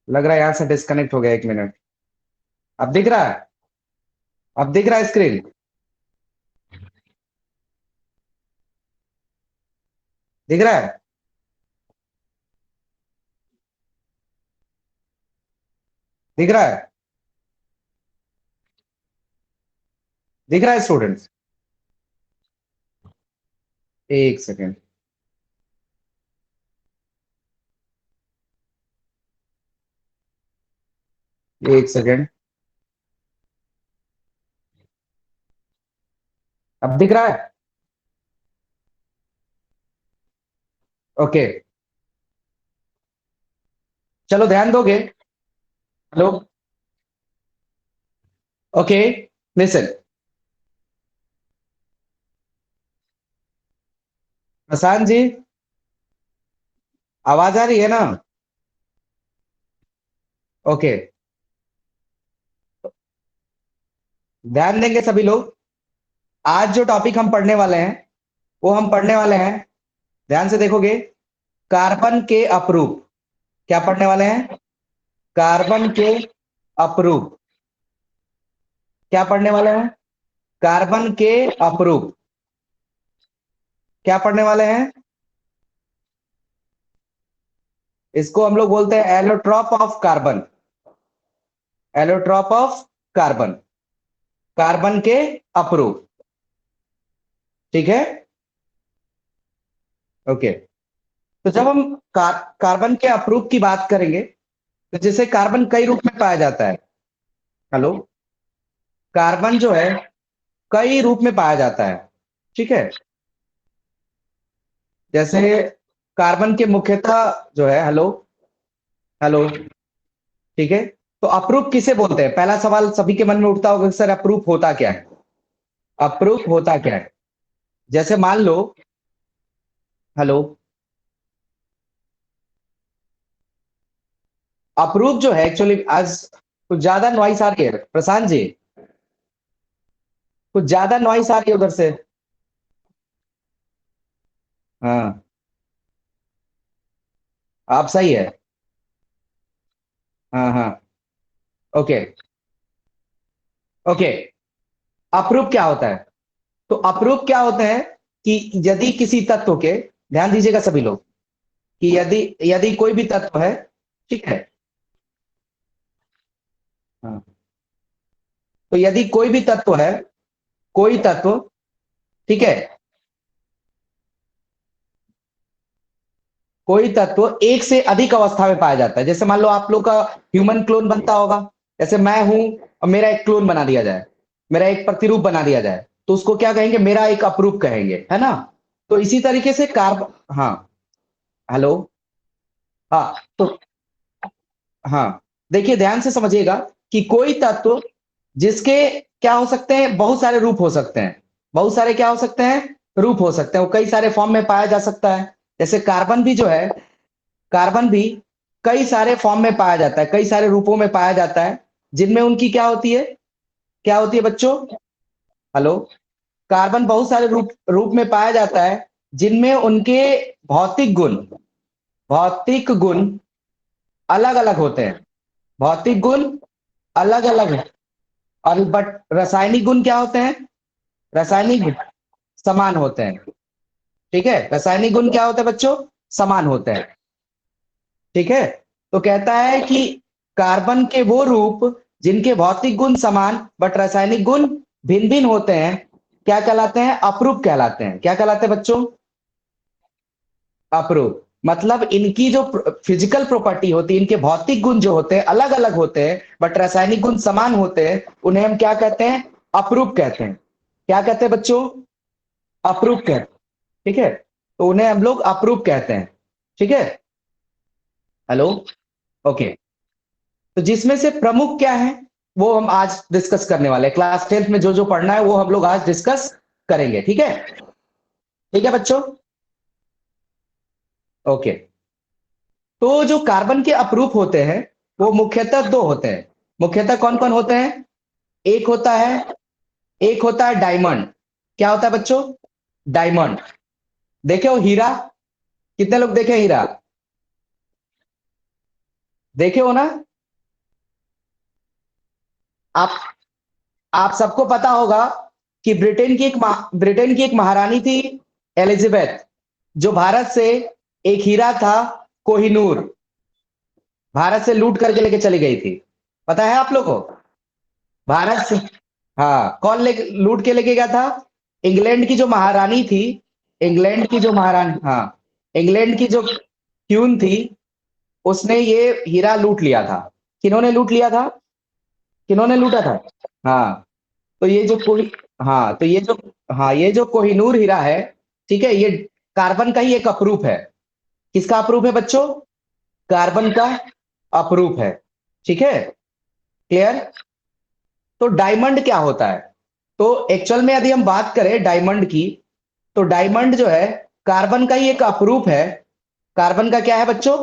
लग रहा है यहां से डिस्कनेक्ट हो गया, 1 मिनट। अब दिख रहा है? अब दिख रहा है स्क्रीन? दिख रहा है? दिख रहा है? दिख रहा है स्टूडेंट्स? एक सेकेंड। 1 सेकेंड। अब दिख रहा है? ओके। चलो ध्यान दोगे? Hello. Okay. Listen. Prashant ji, आवाज आ रही है ना? ओके। ध्यान देंगे सभी लोग। आज जो टॉपिक हम पढ़ने वाले हैं, वो हम पढ़ने वाले हैं, ध्यान से देखोगे, कार्बन के अपरूप। क्या पढ़ने वाले हैं? कार्बन के अपरूप। क्या पढ़ने वाले हैं? कार्बन के अपरूप। क्या पढ़ने वाले हैं? इसको हम लोग बोलते हैं allotrope of carbon. Allotrope of carbon. Carbon के अपरूप। ठीक है? ओके। तो जब हम कार्बन के अपरूप की बात करेंगे, तो जैसे कार्बन कई रूप में पाया जाता है। हेलो। कार्बन जो है कई रूप में पाया जाता है। ठीक है? जैसे कार्बन के मुख्यतः जो है, हेलो, हेलो, ठीक है, तो अप्रूप किसे बोलते हैं? पहला सवाल सभी के मन में उठता होगा कि सर अप्रूप होता क्या है? अप्रूप होता क्या है? जैसे मान लो, हेलो, अप्रूप जो है एक्चुअली, आज कुछ ज्यादा नॉइस आ रही है प्रशांत जी। कुछ ज्यादा नॉइस आ रही है उधर से। हाँ। आप सही है। हाँ हाँ। ओके। ओके। अप्रूप क्या होता है? तो अप्रूप क्या होते हैं कि यदि किसी तत्व के, ध्यान दीजिएगा सभी लोग, कि यदि यदि कोई भी तत्व है, ठीक है, हाँ, तो यदि कोई भी तत्व है, कोई तत्व, ठीक है, कोई तत्व एक से अधिक अवस्था में पाया जाता है। जैसे मान लो आप लोग का ह्यूमन क्लोन बनता होगा। जैसे मैं हूं और मेरा एक क्लोन बना दिया जाए, मेरा एक प्रतिरूप बना दिया जाए, तो उसको क्या कहेंगे? मेरा एक अपरूप कहेंगे, है ना? तो इसी तरीके से कार्ब, हाँ, हेलो, हाँ, तो हाँ, देखिए ध्यान से समझिएगा कि कोई तत्व जिसके क्या हो सकते हैं? बहुत सारे रूप हो सकते हैं। बहुत सारे क्या हो सकते हैं? रूप हो सकते हैं। वो कई सारे फॉर्म में पाया जा सकता है। जैसे कार्बन भी जो है, कार्बन भी कई सारे फॉर्म में पाया जाता है, कई सारे रूपों में पाया जाता है, जिनमें उनकी क्या होती है? क्या होती है बच्चों? हेलो। कार्बन बहुत सारे रूप रूप में पाया जाता है, जिनमें उनके भौतिक गुण, भौतिक गुण अलग अलग होते हैं। भौतिक गुण अलग अलग है। और बट रासायनिक गुण क्या होते हैं? रासायनिक गुण समान होते हैं। ठीक है? रासायनिक गुण क्या होते हैं बच्चों? समान होते हैं। ठीक है? तो कहता है कि कार्बन के वो रूप जिनके भौतिक गुण समान बट रासायनिक गुण भिन्न भिन्न होते हैं, क्या कहलाते हैं? अपरूप कहलाते हैं। क्या कहलाते हैं बच्चों? अपरूप। मतलब इनकी जो फिजिकल प्रॉपर्टी होती है, इनके भौतिक गुण जो होते हैं अलग अलग होते हैं, बट रासायनिक गुण समान होते हैं, उन्हें हम क्या कहते हैं? अपरूप कहते हैं। क्या कहते हैं बच्चों? अपरूप कहते हैं। ठीक है? तो उन्हें हम लोग अपरूप कहते हैं। ठीक है? हेलो। ओके। तो जिसमें से प्रमुख क्या है, वो हम आज डिस्कस करने वाले हैं। क्लास 10th में जो जो पढ़ना है वो हम लोग आज डिस्कस करेंगे। ठीक है? ठीक है बच्चों? ओके। तो जो कार्बन के अपरूप होते हैं, वो मुख्यतः दो होते हैं। मुख्यतः कौन कौन होते हैं? एक होता है, एक होता है डायमंड। क्या होता है बच्चों? डायमंड। देखे हो हीरा? कितने लोग देखे हीरा? देखे हो ना आप आप सबको पता होगा कि ब्रिटेन की एक महारानी थी, एलिजाबेथ, जो भारत से एक हीरा था, कोहिनूर, भारत से लूट करके लेके चली गई थी। पता है आप लोग को? भारत से, हाँ, कौन ले लूट के लेके गया था? इंग्लैंड की जो महारानी थी, इंग्लैंड की जो महारानी, हाँ, इंग्लैंड की जो क्वीन थी, उसने ये हीरा लूट लिया था। किन्होंने लूट लिया था? किन्होंने लूटा था? हाँ, तो ये जो कोही हाँ तो ये जो हाँ, ये जो कोहिनूर हीरा है, ठीक है, ये कार्बन का ही एक अपरूप है। किसका अपरूप है बच्चों? कार्बन का अपरूप है। ठीक है, क्लियर? तो डायमंड क्या होता है? तो एक्चुअल में यदि हम बात करें डायमंड की, तो डायमंड जो है कार्बन का ही एक अपरूप है। कार्बन का क्या है बच्चों?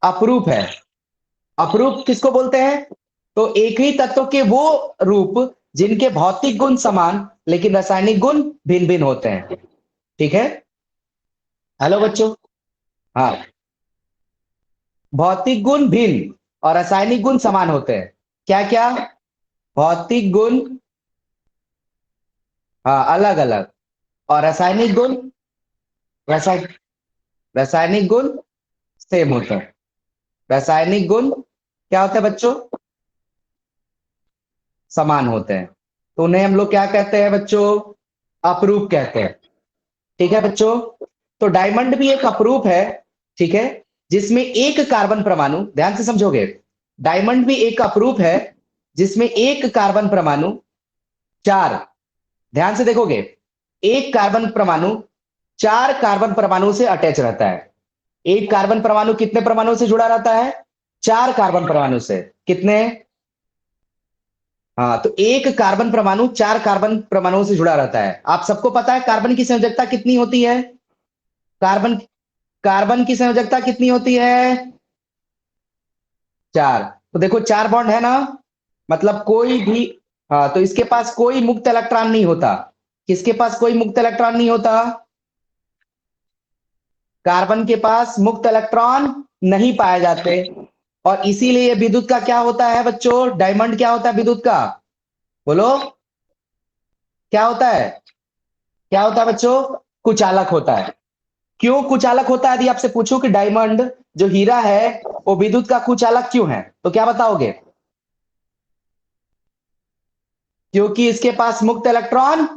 अपरूप है। अपरूप किसको बोलते हैं? तो एक ही तत्व के वो रूप जिनके भौतिक गुण समान लेकिन रासायनिक गुण भिन्न भिन्न होते हैं। ठीक है, हेलो बच्चों। हाँ, भौतिक गुण भिन्न और रासायनिक गुण समान होते हैं। क्या क्या? भौतिक गुण, हाँ, अलग अलग, और रासायनिक गुण, रासायनिक रासायनिक गुण सेम होता है। रासायनिक गुण क्या होता है बच्चों? समान होते हैं। तो उन्हें हम लोग क्या कहते हैं बच्चों? अपरूप कहते हैं। ठीक है बच्चों, तो डायमंड भी एक अपरूप है, ठीक है, जिसमें एक कार्बन परमाणु, ध्यान से समझोगे, डायमंड भी एक अपरूप है जिसमें एक कार्बन परमाणु चार, ध्यान से देखोगे, एक कार्बन परमाणु चार कार्बन परमाणु से अटैच रहता है। एक कार्बन परमाणु कितने परमाणु से जुड़ा रहता है? चार कार्बन परमाणु से। कितने? हाँ, तो एक कार्बन परमाणु चार कार्बन परमाणुओं से जुड़ा रहता है। आप सबको पता है कार्बन की संयोजकता कितनी होती है? कार्बन कार्बन की संयोजकता कितनी होती है? चार। तो देखो, चार बॉन्ड है ना, मतलब कोई भी, हाँ, तो इसके पास कोई मुक्त इलेक्ट्रॉन नहीं होता। किसके पास कोई मुक्त इलेक्ट्रॉन नहीं होता? कार्बन के पास मुक्त इलेक्ट्रॉन नहीं पाए जाते। और इसीलिए विद्युत का क्या होता है बच्चों? डायमंड क्या होता है विद्युत का? बोलो, क्या होता है? क्या होता है बच्चों? कुचालक होता है। क्यों कुचालक होता है? यदि आपसे पूछूं कि डायमंड जो हीरा है वो विद्युत का कुचालक क्यों है, तो क्या बताओगे? क्योंकि इसके पास मुक्त इलेक्ट्रॉन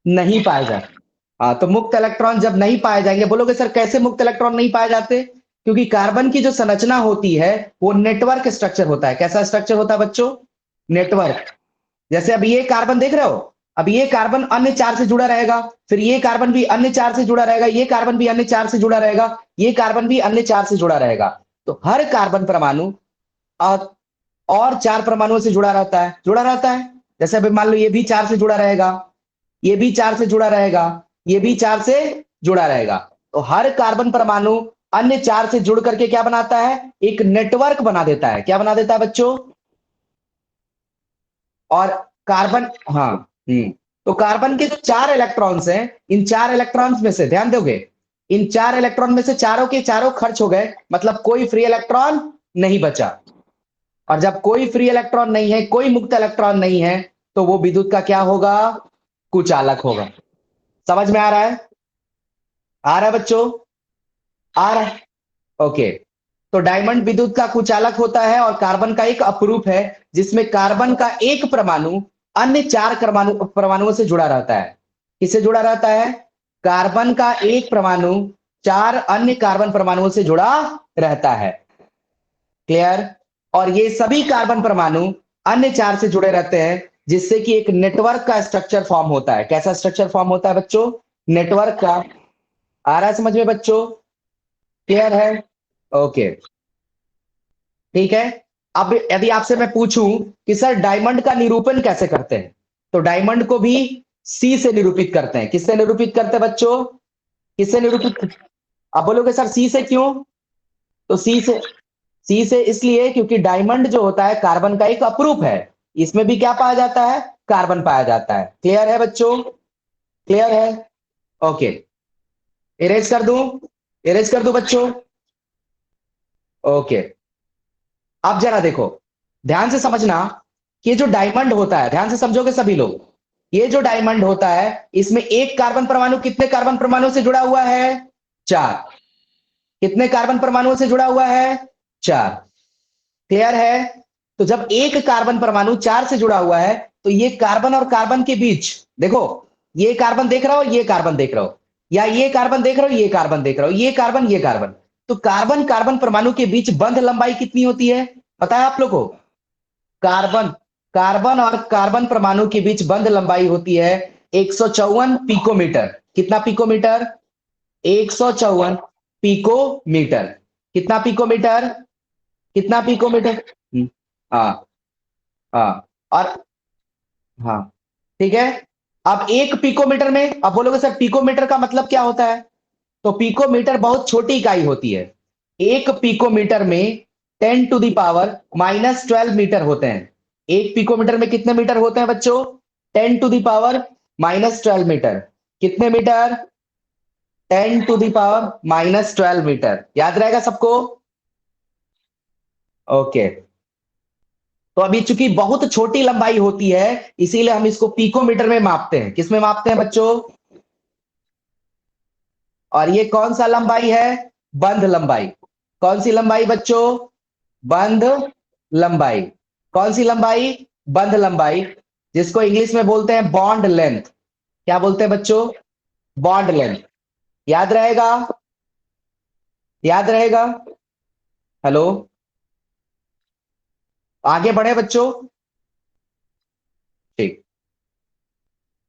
नहीं पाए जाते। हाँ, तो मुक्त इलेक्ट्रॉन जब नहीं पाए जाएंगे, बोलोगे सर कैसे मुक्त इलेक्ट्रॉन नहीं पाए जाते? क्योंकि कार्बन की जो संरचना होती है वो नेटवर्क स्ट्रक्चर होता है। कैसा स्ट्रक्चर होता है बच्चों? नेटवर्क। जैसे अब ये कार्बन देख रहे हो, अब ये कार्बन अन्य चार से जुड़ा रहेगा, फिर ये कार्बन भी अन्य चार से जुड़ा रहेगा, ये कार्बन भी अन्य चार से जुड़ा रहेगा, ये कार्बन भी अन्य चार से जुड़ा रहेगा। तो हर कार्बन परमाणु और चार परमाणुओं से जुड़ा रहता है, जुड़ा रहता है। जैसे अभी मान लो ये भी चार से जुड़ा रहेगा, ये भी चार से जुड़ा रहेगा, ये भी चार से जुड़ा रहेगा। तो हर कार्बन परमाणु अन्य चार से जुड़ करके क्या बनाता है? एक नेटवर्क बना देता है। क्या बना देता है बच्चों? और कार्बन, हाँ, तो कार्बन के जो चार इलेक्ट्रॉन्स हैं, इन चार इलेक्ट्रॉन्स में से ध्यान दोगे, इन चार इलेक्ट्रॉन में से चारों के चारों खर्च हो गए, मतलब कोई फ्री इलेक्ट्रॉन नहीं बचा। और जब कोई फ्री इलेक्ट्रॉन नहीं है, कोई मुक्त इलेक्ट्रॉन नहीं है, तो वो विद्युत का क्या होगा? कुचालक होगा। समझ में आ रहा है? आ रहा है बच्चों? आ रहा है? ओके। तो डायमंड विद्युत का कुचालक होता है और कार्बन का एक अपरूप है जिसमें कार्बन का एक परमाणु अन्य चार परमाणुओं से जुड़ा रहता है। किससे जुड़ा रहता है? कार्बन का एक परमाणु चार अन्य कार्बन परमाणुओं से जुड़ा रहता है। क्लियर? और ये सभी कार्बन परमाणु अन्य चार से जुड़े रहते हैं, जिससे कि एक नेटवर्क का स्ट्रक्चर फॉर्म होता है। कैसा स्ट्रक्चर फॉर्म होता है बच्चों? नेटवर्क का। आ रहा है समझ में बच्चों? क्लियर है? ओके, ठीक है। अब यदि आपसे मैं पूछूं कि सर डायमंड का निरूपण कैसे करते हैं, तो डायमंड को भी सी से निरूपित करते हैं। किससे निरूपित करते हैं बच्चों? किससे निरूपित? अब बोलोगे सर सी से क्यों? तो सी से इसलिए क्योंकि डायमंड जो होता है कार्बन का एक अपरूप है, इसमें भी क्या पाया जाता है? कार्बन पाया जाता है। क्लियर है बच्चों? क्लियर है? ओके, इरेज कर दूं? इरेज कर दूं बच्चों? ओके, अब जरा देखो, ध्यान से समझना, कि ये जो डायमंड होता है, ध्यान से समझोगे सभी लोग, ये जो डायमंड होता है, इसमें एक कार्बन परमाणु कितने कार्बन परमाणु से जुड़ा हुआ है? 4। कितने कार्बन परमाणुओं से जुड़ा हुआ है? 4। क्लियर है? तो जब एक कार्बन परमाणु 4 से जुड़ा हुआ है, तो ये कार्बन और कार्बन के बीच, देखो, ये कार्बन देख रहा हो, ये कार्बन देख रहा हो, या ये कार्बन देख रहा हो, ये कार्बन देख रहा हो, ये कार्बन, ये कार्बन, तो कार्बन कार्बन परमाणु के बीच बंध लंबाई कितनी होती है? पता है आप लोग को? कार्बन कार्बन और कार्बन परमाणु के बीच बंध लंबाई होती है 154 पिकोमीटर। कितना पिकोमीटर? 154 पिकोमीटर। कितना पिकोमीटर? कितना पिकोमीटर? हाँ, हाँ, और हाँ, ठीक है। अब एक पिकोमीटर में, अब बोलोगे सर पिकोमीटर का मतलब क्या होता है? तो पिकोमीटर बहुत छोटी इकाई होती है। एक पिकोमीटर में 10 टू दी पावर -12 मीटर होते हैं। एक पिकोमीटर में कितने मीटर होते हैं बच्चों? 10 टू दी पावर -12 मीटर। कितने मीटर? 10 टू दी पावर -12 मीटर। याद रहेगा सबको? ओके। तो अभी चूंकि बहुत छोटी लंबाई होती है, इसीलिए हम इसको पिकोमीटर में मापते हैं। किस में मापते हैं बच्चों? और ये कौन सा लंबाई है? बंध लंबाई। कौन सी लंबाई बच्चों? बंध लंबाई। कौन सी लंबाई? बंध लंबाई, जिसको इंग्लिश में बोलते हैं बॉन्ड लेंथ। क्या बोलते हैं बच्चों? Bond length. याद रहेगा? याद रहेगा? हेलो? आगे बढ़े बच्चों? ठीक,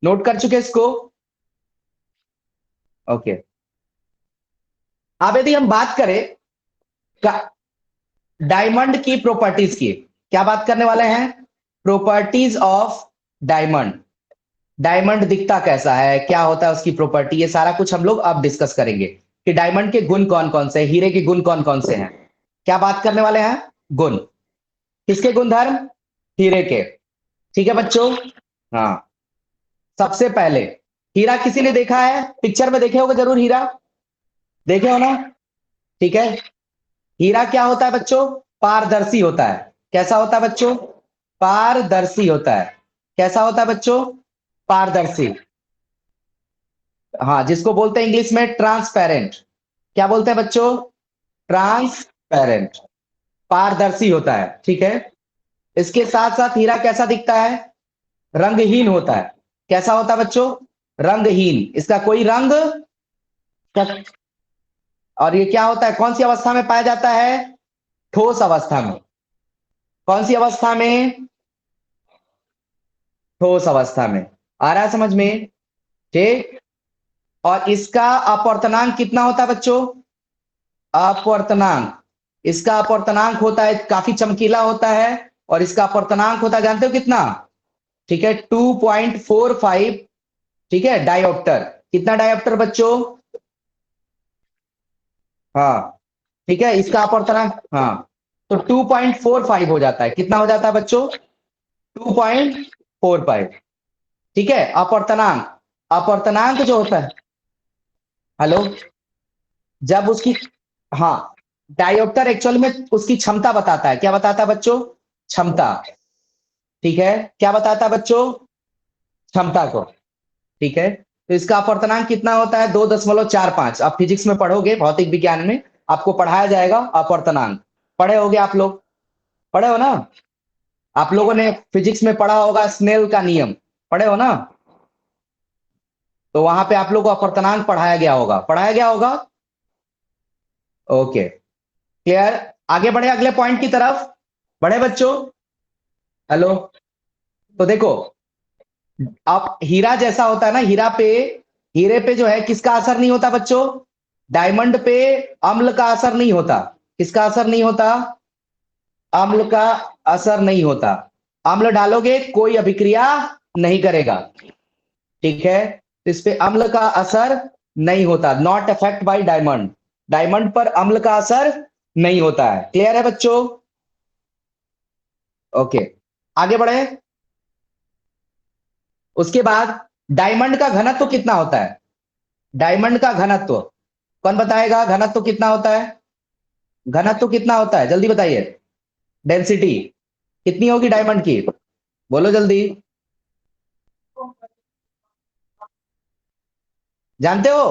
नोट कर चुके इसको? ओके। अब यदि हम बात करें डायमंड की प्रॉपर्टीज की, क्या बात करने वाले हैं? Properties of diamond. डायमंड दिखता कैसा है, क्या होता है उसकी प्रॉपर्टी, ये सारा कुछ हम लोग अब डिस्कस करेंगे कि डायमंड के गुण कौन कौन से, हीरे के गुण कौन कौन से हैं। क्या बात करने वाले हैं? गुण। किसके गुणधर्म? हीरे के। ठीक है बच्चों? हाँ। सबसे पहले, हीरा किसी ने देखा है? पिक्चर में देखे होगे जरूर हीरा। देखे हो ना? ठीक है। हीरा क्या होता है बच्चों? पारदर्शी होता है। कैसा होता है बच्चों? पारदर्शी होता है। कैसा होता है बच्चों? पारदर्शी। हाँ, जिसको बोलते हैं इंग्लिश में ट्रांसपेरेंट। क्या बोलते हैं बच्चों? ट्रांसपेरेंट। पारदर्शी होता है। ठीक है। इसके साथ साथ हीरा कैसा दिखता है? रंगहीन होता है। कैसा होता है बच्चों? रंगहीन, इसका कोई रंग। और ये क्या होता है, कौन सी अवस्था में पाया जाता है? ठोस अवस्था में। कौन सी अवस्था में? ठोस अवस्था में। आ रहा है समझ में? ठीक। और इसका अपवर्तनांक कितना होता है बच्चों? अपवर्तनांक, इसका अपवर्तनांक होता है, काफी चमकीला होता है, और इसका अपवर्तनांक होता है, जानते हो कितना? ठीक है, 2.45। ठीक है, डायोप्टर। कितना डायोप्टर बच्चों? हाँ। ठीक है, इसका अपवर्तनांक, हाँ, तो 2.45 हो जाता है। कितना हो जाता है बच्चों? 2.45। ठीक है, अपवर्तनांक। अपवर्तनांक जो होता है, हेलो, जब उसकी, हाँ, डायोप्टर एक्चुअल में उसकी क्षमता बताता है। क्या बताता है बच्चों? क्षमता। ठीक है, क्या बताता है बच्चों? क्षमता को। ठीक है, तो इसका अपवर्तनांक कितना होता है? 2.45। आप फिजिक्स में पढ़ोगे, भौतिक विज्ञान में आपको पढ़ाया जाएगा अपवर्तनांक। पढ़े होगे आप लोग? पढ़े हो ना? आप लोगों ने फिजिक्स में पढ़ा होगा स्नेल का नियम। पढ़े हो ना? तो वहां पे आप लोग को अपवर्तनांक पढ़ाया गया होगा, पढ़ाया गया होगा। Okay, clear. आगे बढ़े अगले पॉइंट की तरफ। बढ़े बच्चों? हेलो? तो देखो, अब हीरा जैसा होता है ना, हीरे पे जो है किसका असर नहीं होता बच्चों? डायमंड पे अम्ल का असर नहीं होता। किसका असर नहीं होता? अम्ल का असर नहीं होता। अम्ल डालोगे कोई अभिक्रिया नहीं करेगा। ठीक है, तो इस पे अम्ल का असर नहीं होता। Not affect by diamond. Diamond पर अम्ल का असर नहीं होता है। क्लियर है बच्चों? ओके, आगे बढ़े। उसके बाद, डायमंड का घनत्व कितना होता है? डायमंड का घनत्व कौन बताएगा? घनत्व कितना होता है? घनत्व कितना होता है, जल्दी बताइए। डेंसिटी कितनी होगी डायमंड की, बोलो जल्दी, जानते हो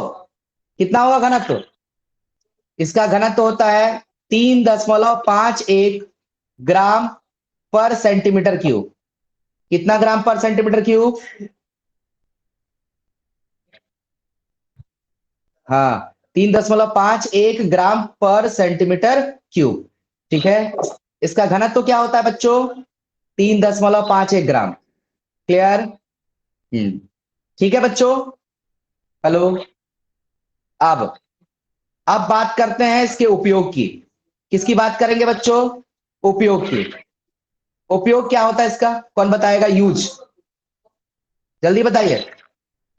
कितना होगा घनत्व? इसका घनत्व होता है 3.51 ग्राम पर सेंटीमीटर क्यूब। कितना ग्राम पर सेंटीमीटर क्यूब? हाँ, 3.51 ग्राम पर सेंटीमीटर क्यूब। ठीक है, इसका घनत्व क्या होता है बच्चों? 3.51 ग्राम। क्लियर? ठीक है बच्चों। हेलो। अब अब बात करते हैं इसके उपयोग की। किसकी बात करेंगे बच्चों? उपयोग की। उपयोग क्या होता है इसका, कौन बताएगा? यूज, जल्दी बताइए।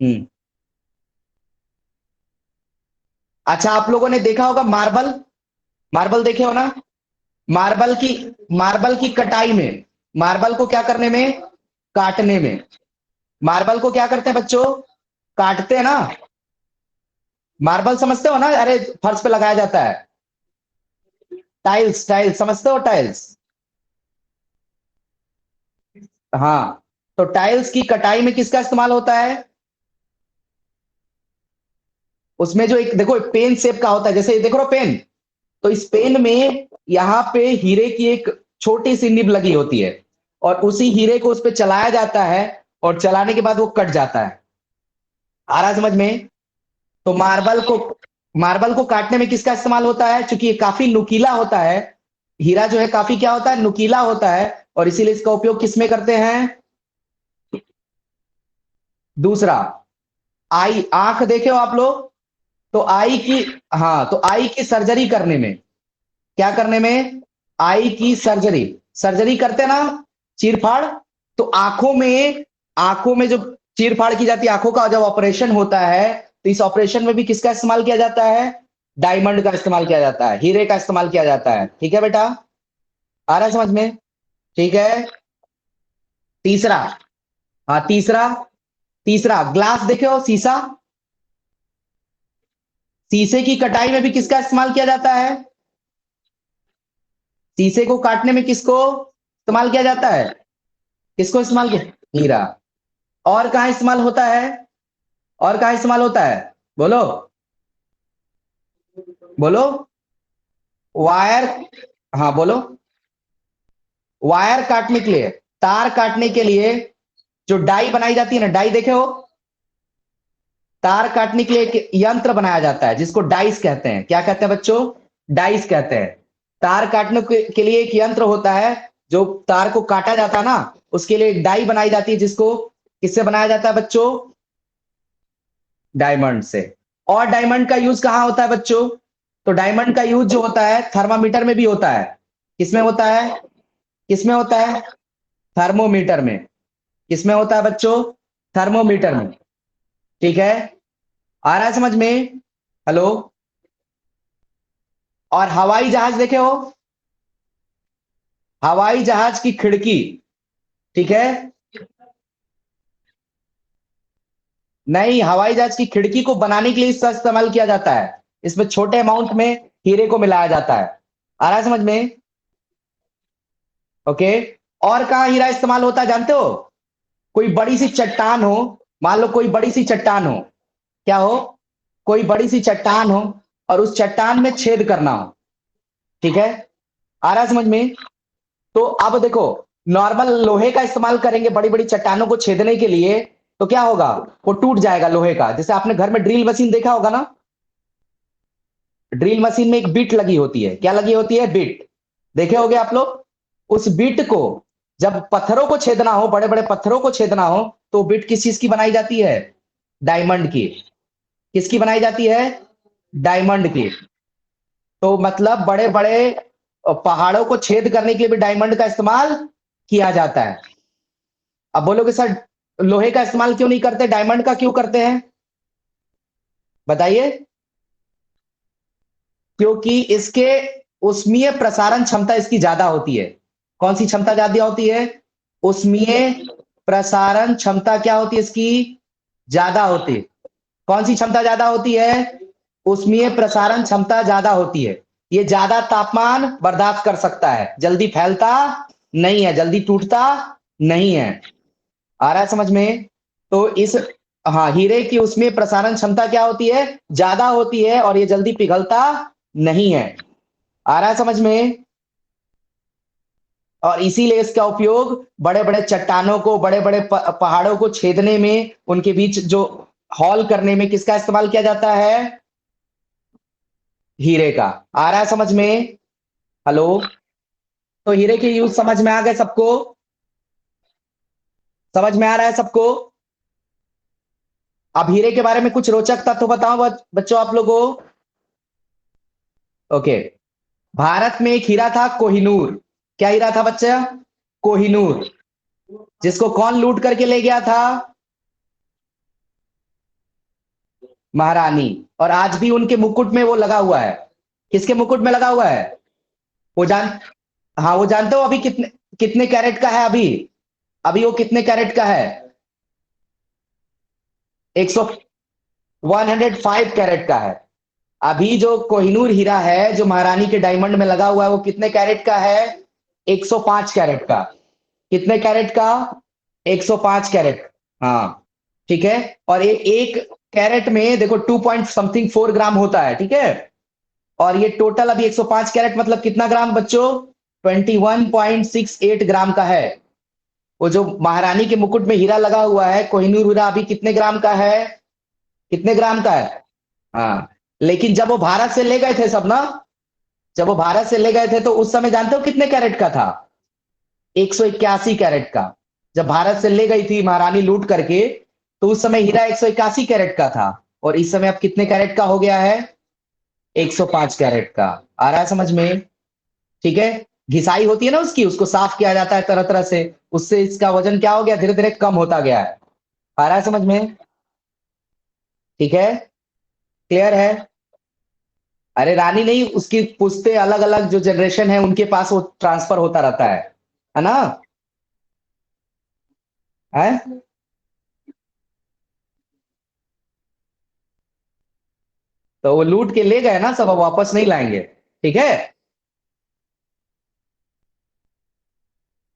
हम्म अच्छा, आप लोगों ने देखा होगा मार्बल, मार्बल देखे हो ना? मार्बल की मार्बल की कटाई में, मार्बल को क्या करने में? काटने में। मार्बल को क्या करते हैं बच्चों? काटते हैं ना। मार्बल समझते हो ना? अरे फर्श पे लगाया जाता है। टाइल्स, टाइल्स समझते हो? टाइल्स, हाँ। तो टाइल्स की कटाई में किसका इस्तेमाल होता है? उसमें जो एक देखो एक पेन शेप का होता है, जैसे ये देखो ना पेन, तो इस पेन में यहाँ पे हीरे की एक छोटी सी निब लगी होती है, और उसी हीरे को उस पे चलाया जाता है, और चलाने के बाद वो कट जाता है। आ रहा है समझ में? तो मार्बल को काटने में किसका इस्तेमाल होता है? क्योंकि ये काफी नुकीला होता है, हीरा जो है काफी क्या होता है? नुकीला होता है, और इसीलिए इसका उपयोग किसमें करते हैं? दूसरा, आई, आंख देखे हो आप लोग? तो आई की, हाँ, तो आई की सर्जरी करने में, क्या करने में? आई की सर्जरी, सर्जरी करते हैं ना, चीरफाड़। तो आंखों में जो चीरफाड़ की जाती है, आंखों का जब ऑपरेशन होता है, तो इस ऑपरेशन में भी किसका इस्तेमाल किया जाता है? डायमंड का इस्तेमाल किया जाता है, हीरे का इस्तेमाल किया जाता है। ठीक है बेटा, आ रहा है समझ में? ठीक है। तीसरा, हाँ तीसरा, तीसरा ग्लास देखे हो, शीशा, शीशे की कटाई में भी किसका इस्तेमाल किया जाता है? शीशे को काटने में किसको इस्तेमाल किया जाता है? किसको इस्तेमाल किया? हीरा। और कहाँ इस्तेमाल होता है? और कहाँ इस्तेमाल होता है? बोलो, बोलो। वायर, हाँ बोलो। वायर काटने के लिए, तार काटने के लिए जो डाई बनाई जाती है ना, डाई देखे हो? तार काटने के लिए एक यंत्र बनाया जाता है जिसको डाइस कहते हैं। क्या कहते हैं बच्चों? डाइस कहते हैं। तार काटने के लिए एक यंत्र होता है, जो तार को काटा जाता है ना, उसके लिए एक डाई बनाई जाती है, जिसको किससे बनाया जाता है बच्चों? डायमंड से। और डायमंड का यूज कहाँ होता है बच्चों? तो डायमंड का यूज जो होता है थर्मामीटर में भी होता है। किसमें होता है? किसमें होता है? थर्मोमीटर में। किसमें होता है बच्चों? थर्मोमीटर में। ठीक है, आ रहा है समझ में? हेलो। और हवाई जहाज देखे हो? हवाई जहाज की खिड़की, ठीक है, नहीं, हवाई जहाज की खिड़की को बनाने के लिए इसका इस्तेमाल किया जाता है। इसमें छोटे अमाउंट में हीरे को मिलाया जाता है। आ रहा है समझ में? ओके। और कहाँ हीरा इस्तेमाल होता है जानते हो? कोई बड़ी सी चट्टान हो, मान लो कोई बड़ी सी चट्टान हो, क्या हो? कोई बड़ी सी चट्टान हो, और उस चट्टान में छेद करना हो। ठीक है, आ रहा है समझ में? तो अब देखो, नॉर्मल लोहे का इस्तेमाल करेंगे बड़ी बड़ी चट्टानों को छेदने के लिए, तो क्या होगा? वो टूट जाएगा लोहे का। जैसे आपने घर में ड्रिल मशीन देखा होगा ना, ड्रिल मशीन में एक बिट लगी होती है। क्या लगी होती है? बिट। देखे होगे आप लोग? उस बिट को जब पत्थरों को छेदना हो, बड़े बड़े पत्थरों को छेदना हो, तो बिट किस चीज की बनाई जाती है? डायमंड की। किसकी बनाई जाती है? डायमंड की। तो मतलब बड़े बड़े पहाड़ों को छेद करने के लिए भी डायमंड का इस्तेमाल किया जाता है। अब बोलोगे सर, लोहे का इस्तेमाल क्यों नहीं करते, डायमंड का क्यों करते हैं? बताइए। क्योंकि इसके उष्मीय प्रसारण क्षमता इसकी ज्यादा होती है। कौन सी क्षमता ज्यादा होती है? उष्मीय प्रसारण क्षमता क्या होती है इसकी? ज्यादा होती है। कौन सी क्षमता ज्यादा होती है? उष्मीय प्रसारण क्षमता ज्यादा होती है। ये ज्यादा तापमान बर्दाश्त कर सकता है, जल्दी फैलता नहीं है, जल्दी टूटता नहीं है। आ रहा है समझ में? तो इस हाँ, हीरे की उसमें प्रसारण क्षमता क्या होती है? ज्यादा होती है, और ये जल्दी पिघलता नहीं है। आ रहा है समझ में? और इसीलिए इसका उपयोग बड़े बड़े चट्टानों को, बड़े बड़े पहाड़ों को छेदने में, उनके बीच जो हॉल करने में किसका इस्तेमाल किया जाता है? हीरे का। आ रहा है समझ में? हेलो? तो हीरे के यूज समझ में आ गए सबको? समझ में आ रहा है सबको? अब हीरे के बारे में कुछ रोचक तथ्य बताओ बच्चों आप लोगों को। ओके। भारत में एक हीरा था, कोहिनूर। क्या हीरा था बच्चा? कोहिनूर। जिसको कौन लूट करके ले गया था? महारानी। और आज भी उनके मुकुट में वो लगा हुआ है। किसके मुकुट में लगा हुआ है? वो जान हाँ, वो जानते हो अभी कितने कितने कैरेट का है अभी? अभी वो कितने कैरेट का है? 100 105 कैरेट का है। अभी जो कोहिनूर हीरा है, जो महारानी के डायमंड में लगा हुआ है, वो कितने कैरेट का है? 105 कैरेट का। कितने कैरेट का? 105 कैरेट। हाँ, ठीक है। और एक कैरेट में देखो 2 पॉइंट समथिंग 4 ग्राम होता है, ठीक है। और ये टोटल अभी 105 कैरेट मतलब कितना ग्राम बच्चों? 21.68 ग्राम का है। वो जो महारानी के मुकुट में हीरा लगा हुआ है, कोहिनूर हीरा, अभी कितने ग्राम का है? कितने ग्राम का है? हाँ। लेकिन जब वो भारत से ले गए थे सब ना, जब वो भारत से ले गए थे, तो उस समय जानते हो कितने कैरेट का था? 181 कैरेट का। जब भारत से ले गई थी महारानी लूट करके, तो उस समय हीरा 181 कैरेट का था। और इस समय अब कितने कैरेट का हो गया है? 105 कैरेट का। आ रहा है समझ में? ठीक है। घिसाई होती है ना उसकी, उसको साफ किया जाता है तरह तरह से, उससे इसका वजन क्या हो गया? धीरे धीरे कम होता गया है। आ रहा है समझ में? ठीक है। क्लियर है? अरे रानी नहीं, उसकी पुश्ते अलग अलग जो जनरेशन है उनके पास वो ट्रांसफर होता रहता है ना? है? तो वो लूट के ले गए ना सब, अब वापस नहीं लाएंगे। ठीक है।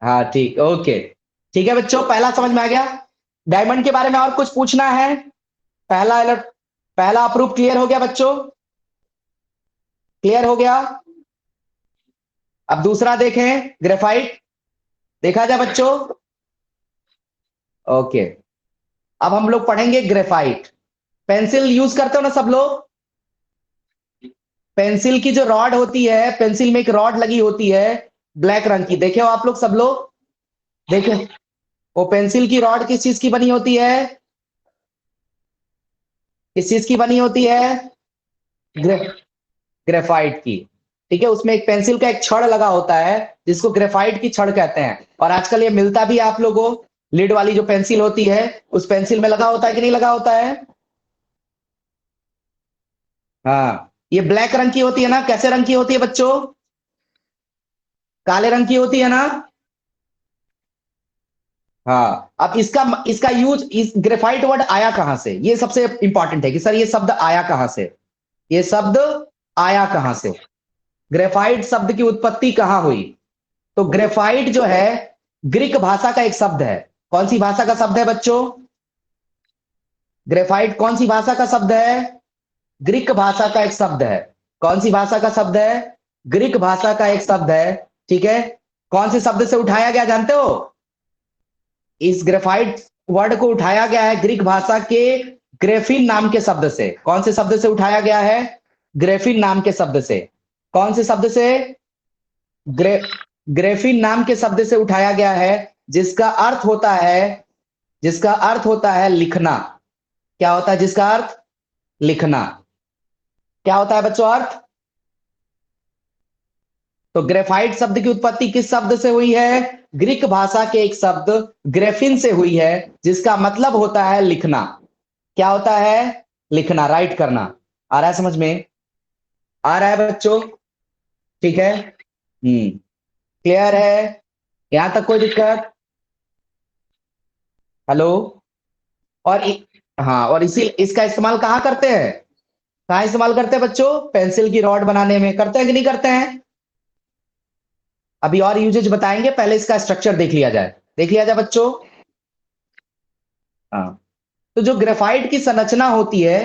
हाँ ठीक, ओके। ठीक है बच्चों, पहला समझ में आ गया। डायमंड के बारे में और कुछ पूछना है? पहला अलर्ट, पहला अप्रूव क्लियर हो गया बच्चों? क्लियर हो गया? अब दूसरा देखें, ग्रेफाइट। देखा जाए बच्चों? ओके। अब हम लोग पढ़ेंगे ग्रेफाइट। पेंसिल यूज करते हो ना सब लोग? पेंसिल की जो रॉड होती है, पेंसिल में एक रॉड लगी होती है ब्लैक रंग की, देखे हो आप लोग सब लोग? देखे? वो पेंसिल की रॉड किस चीज की बनी होती है? किस चीज की बनी होती है? ग्रे, ग्रेफाइट की। ठीक है, उसमें एक पेंसिल का एक छड़ लगा होता है, जिसको ग्रेफाइट की छड़ कहते हैं। और आजकल ये मिलता भी है आप लोगों को। लिड वाली जो पेंसिल होती है, उस पेंसिल में लगा होता है कि नहीं लगा होता है? हाँ, ये ब्लैक रंग की होती है ना? कैसे रंग की होती है बच्चों? काले रंग की होती है ना? हाँ। अब इसका इसका यूज, इस ग्रेफाइट वर्ड आया कहां से, ये सबसे इंपॉर्टेंट है कि सर ये शब्द आया कहां से। ये शब्द आया कहां से? ग्रेफाइट शब्द की उत्पत्ति कहां हुई? तो ग्रेफाइट जो है, ग्रीक भाषा का एक शब्द है। कौन सी भाषा का शब्द है बच्चों? ग्रेफाइट कौन सी भाषा का शब्द है? ग्रीक भाषा का एक शब्द है। कौन सी भाषा का शब्द है? ग्रीक भाषा का एक शब्द है। ठीक है। कौन से शब्द से उठाया गया जानते हो? इस ग्रेफाइट वर्ड को उठाया गया है ग्रीक भाषा के ग्रेफिन नाम के शब्द से। कौन से शब्द से उठाया गया है? ग्रेफिन नाम के शब्द से। कौन से शब्द से? ग्रे ग्रेफिन नाम के शब्द से उठाया गया है, जिसका अर्थ होता है, जिसका अर्थ होता है लिखना। क्या होता है जिसका अर्थ? लिखना। क्या होता है बच्चों अर्थ? तो ग्रेफाइट शब्द की उत्पत्ति किस शब्द से हुई है? ग्रीक भाषा के एक शब्द ग्रेफिन से हुई है, जिसका मतलब होता है लिखना। क्या होता है? लिखना, राइट करना। आ रहा है समझ में? आ रहा है बच्चों? ठीक है। क्लियर है? यहां तक कोई दिक्कत? हेलो? और हाँ, और इसी इसका इस्तेमाल कहाँ करते हैं? कहाँ इस्तेमाल करते हैं बच्चों? पेंसिल की रॉड बनाने में। करते हैं कि नहीं करते हैं? अभी और यूजेज बताएंगे, पहले इसका स्ट्रक्चर देख लिया जाए। देख लिया जाए बच्चों। हाँ, तो जो ग्रेफाइट की संरचना होती है,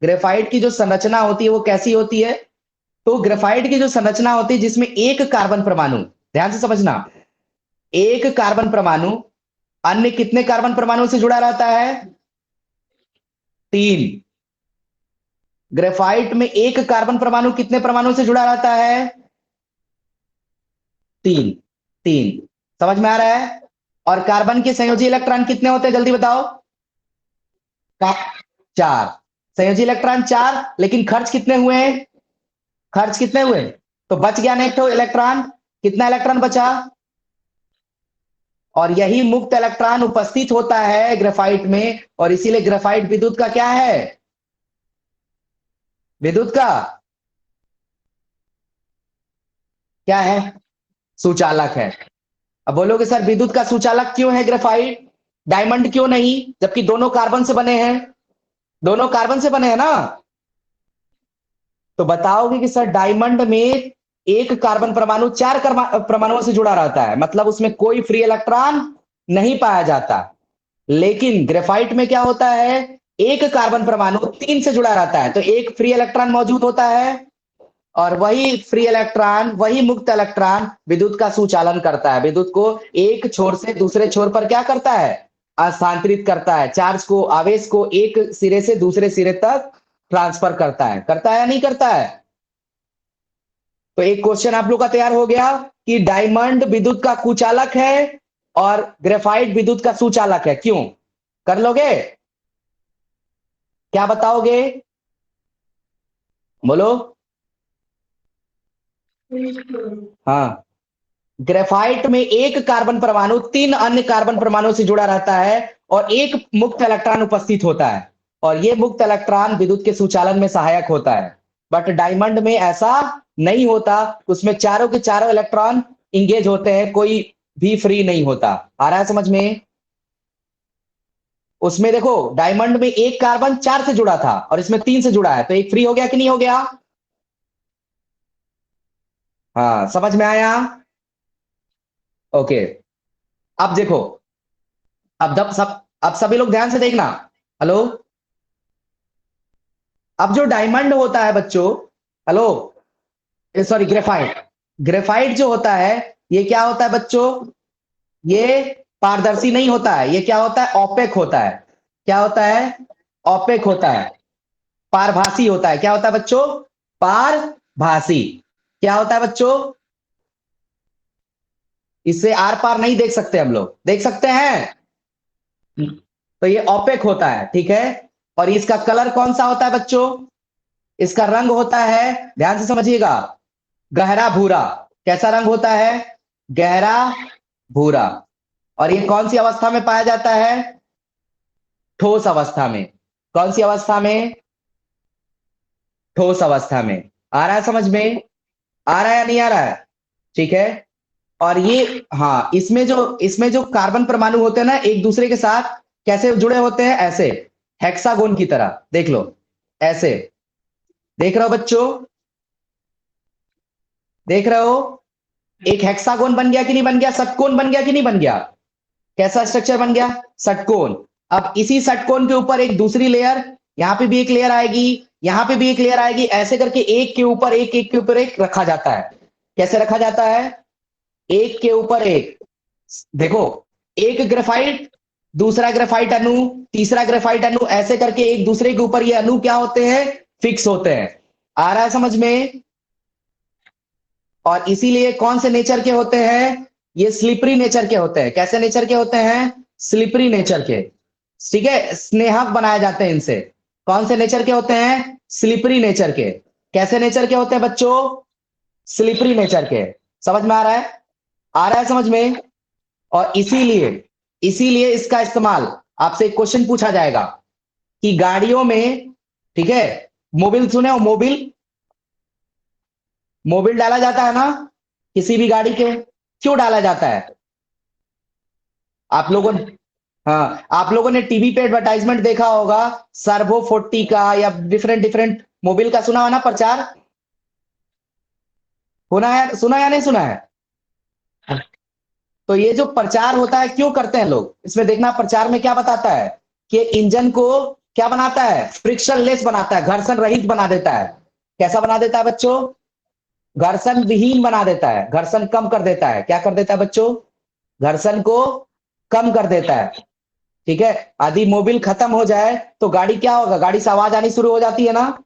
ग्रेफाइट की जो संरचना होती है वो कैसी होती है? तो ग्रेफाइट की जो संरचना होती है जिसमें एक कार्बन परमाणु, ध्यान से समझना, एक कार्बन परमाणु अन्य कितने कार्बन परमाणु से जुड़ा रहता है? 3। ग्रेफाइट में एक कार्बन परमाणु कितने परमाणु से जुड़ा रहता है? 3। 3। समझ में आ रहा है? और कार्बन के संयोजी इलेक्ट्रॉन कितने होते हैं, जल्दी बताओ? 4। संयोजी इलेक्ट्रॉन 4, लेकिन खर्च कितने हुए? खर्च कितने हुए? तो बच गया नेक्स्ट इलेक्ट्रॉन। कितना इलेक्ट्रॉन बचा? और यही मुक्त इलेक्ट्रॉन उपस्थित होता है ग्रेफाइट में, और इसीलिए ग्रेफाइट विद्युत का क्या है? विद्युत का क्या है? सुचालक है। अब बोलोगे सर विद्युत का सुचालक क्यों है ग्रेफाइट, डायमंड क्यों नहीं, जबकि दोनों कार्बन से बने हैं? दोनों कार्बन से बने हैं ना? तो बताओगे कि सर डायमंड में एक कार्बन परमाणु 4 परमाणुओं से जुड़ा रहता है, मतलब उसमें कोई फ्री इलेक्ट्रॉन नहीं पाया जाता। लेकिन ग्रेफाइट में क्या होता है? एक कार्बन परमाणु 3 से जुड़ा रहता है, तो एक फ्री इलेक्ट्रॉन मौजूद होता है, और वही फ्री इलेक्ट्रॉन, वही मुक्त इलेक्ट्रॉन विद्युत का सुचालन करता है, विद्युत को एक छोर से दूसरे छोर पर क्या करता है? स्थानांतरित करता है, चार्ज को, आवेश को एक सिरे से दूसरे सिरे तक ट्रांसफर करता है या नहीं करता है? तो एक क्वेश्चन आप लोग का तैयार हो गया कि डायमंड विद्युत का कुचालक है और ग्रेफाइट विद्युत का सुचालक है। क्यों? कर लोगे? क्या बताओगे? बोलो। हाँ, ग्रेफाइट में एक कार्बन परमाणु 3 अन्य कार्बन परमाणु से जुड़ा रहता है, और एक मुक्त इलेक्ट्रॉन उपस्थित होता है, और ये मुक्त इलेक्ट्रॉन विद्युत के सुचालन में सहायक होता है। बट डायमंड में ऐसा नहीं होता, उसमें चारों के चारों इलेक्ट्रॉन इंगेज होते हैं, कोई भी फ्री नहीं होता। आ रहा है समझ में? उसमें देखो, डायमंड में एक कार्बन 4 से जुड़ा था और इसमें 3 से जुड़ा है, तो एक फ्री हो गया कि नहीं हो गया? हाँ, समझ में आया? ओके। अब देखो, अब सभी लोग ध्यान से देखना। हेलो। अब जो डायमंड होता है बच्चों, हेलो, सॉरी, ग्रेफाइट, ग्रेफाइट जो होता है, ये क्या होता है बच्चों? ये पारदर्शी नहीं होता है, ये क्या होता है? ओपेक होता है। क्या होता है? ओपेक होता है। पारभासी होता है। क्या होता है बच्चों? पारभासी। क्या होता है बच्चों? इससे आर पार नहीं देख सकते हम लोग, देख सकते हैं? तो ये ओपेक होता है, ठीक है। और इसका कलर कौन सा होता है बच्चों? इसका रंग होता है, ध्यान से समझिएगा, गहरा भूरा। कैसा रंग होता है? गहरा भूरा। और ये कौन सी अवस्था में पाया जाता है? ठोस अवस्था में। कौन सी अवस्था में? ठोस अवस्था में। आ रहा है समझ में? आ रहा है या नहीं आ रहा है? ठीक है। और ये, हाँ, इसमें जो कार्बन परमाणु होते हैं ना, एक दूसरे के साथ कैसे जुड़े होते हैं? ऐसे, हेक्सागोन की तरह, देख लो, ऐसे। देख रहे हो बच्चों? देख रहे हो? एक हेक्सागोन बन गया कि नहीं बन गया? षटकोण बन गया कि नहीं बन गया? कैसा स्ट्रक्चर बन गया? षटकोण। अब इसी षटकोण के ऊपर एक दूसरी लेयर, यहां पे भी एक लेयर आएगी, यहां पे भी एक लेयर आएगी, ऐसे करके एक के ऊपर एक, एक के ऊपर एक रखा जाता है। कैसे रखा जाता है? एक के ऊपर एक। देखो, एक ग्रेफाइट, दूसरा ग्रेफाइट अणु, तीसरा ग्रेफाइट अणु, ऐसे करके एक दूसरे के ऊपर ये अणु क्या होते हैं? फिक्स होते हैं। आ रहा है समझ में? और इसीलिए कौन से नेचर के होते हैं? ये स्लिपरी नेचर के होते हैं। कैसे नेचर के होते हैं? स्लिपरी नेचर के। ठीक है, स्नेहक बनाए जाते हैं इनसे। कौन से नेचर के होते हैं? स्लिपरी नेचर के। कैसे नेचर के होते हैं बच्चों? स्लिपरी नेचर के। समझ में आ रहा है? आ रहा है समझ में? और इसीलिए, इसीलिए इसका इस्तेमाल, आपसे एक क्वेश्चन पूछा जाएगा कि गाड़ियों में, ठीक है, मोबिल सुने हो? मोबिल, मोबिल डाला जाता है ना किसी भी गाड़ी के? क्यों डाला जाता है? आप लोगों ने, हाँ, आप लोगों ने टीवी पे एडवर्टाइजमेंट देखा होगा सर्वो 40 का, या डिफरेंट डिफरेंट मोबिल का सुना हो ना प्रचार? सुना या नहीं सुना है? तो ये जो प्रचार होता है क्यों करते हैं लोग, इसमें देखना प्रचार में क्या बताता है कि इंजन को क्या बनाता है, फ्रिक्शन लेस बनाता है, घर्षण रहित बना देता है। कैसा बना देता है बच्चों? घर्षण विहीन बना देता है, घर्षण कम कर देता है। क्या कर देता है बच्चों? घर्षण को कम कर देता है। ठीक है, यदि मोबिल खत्म हो जाए तो गाड़ी क्या होगा, गाड़ी से आवाज आनी शुरू हो जाती है ना,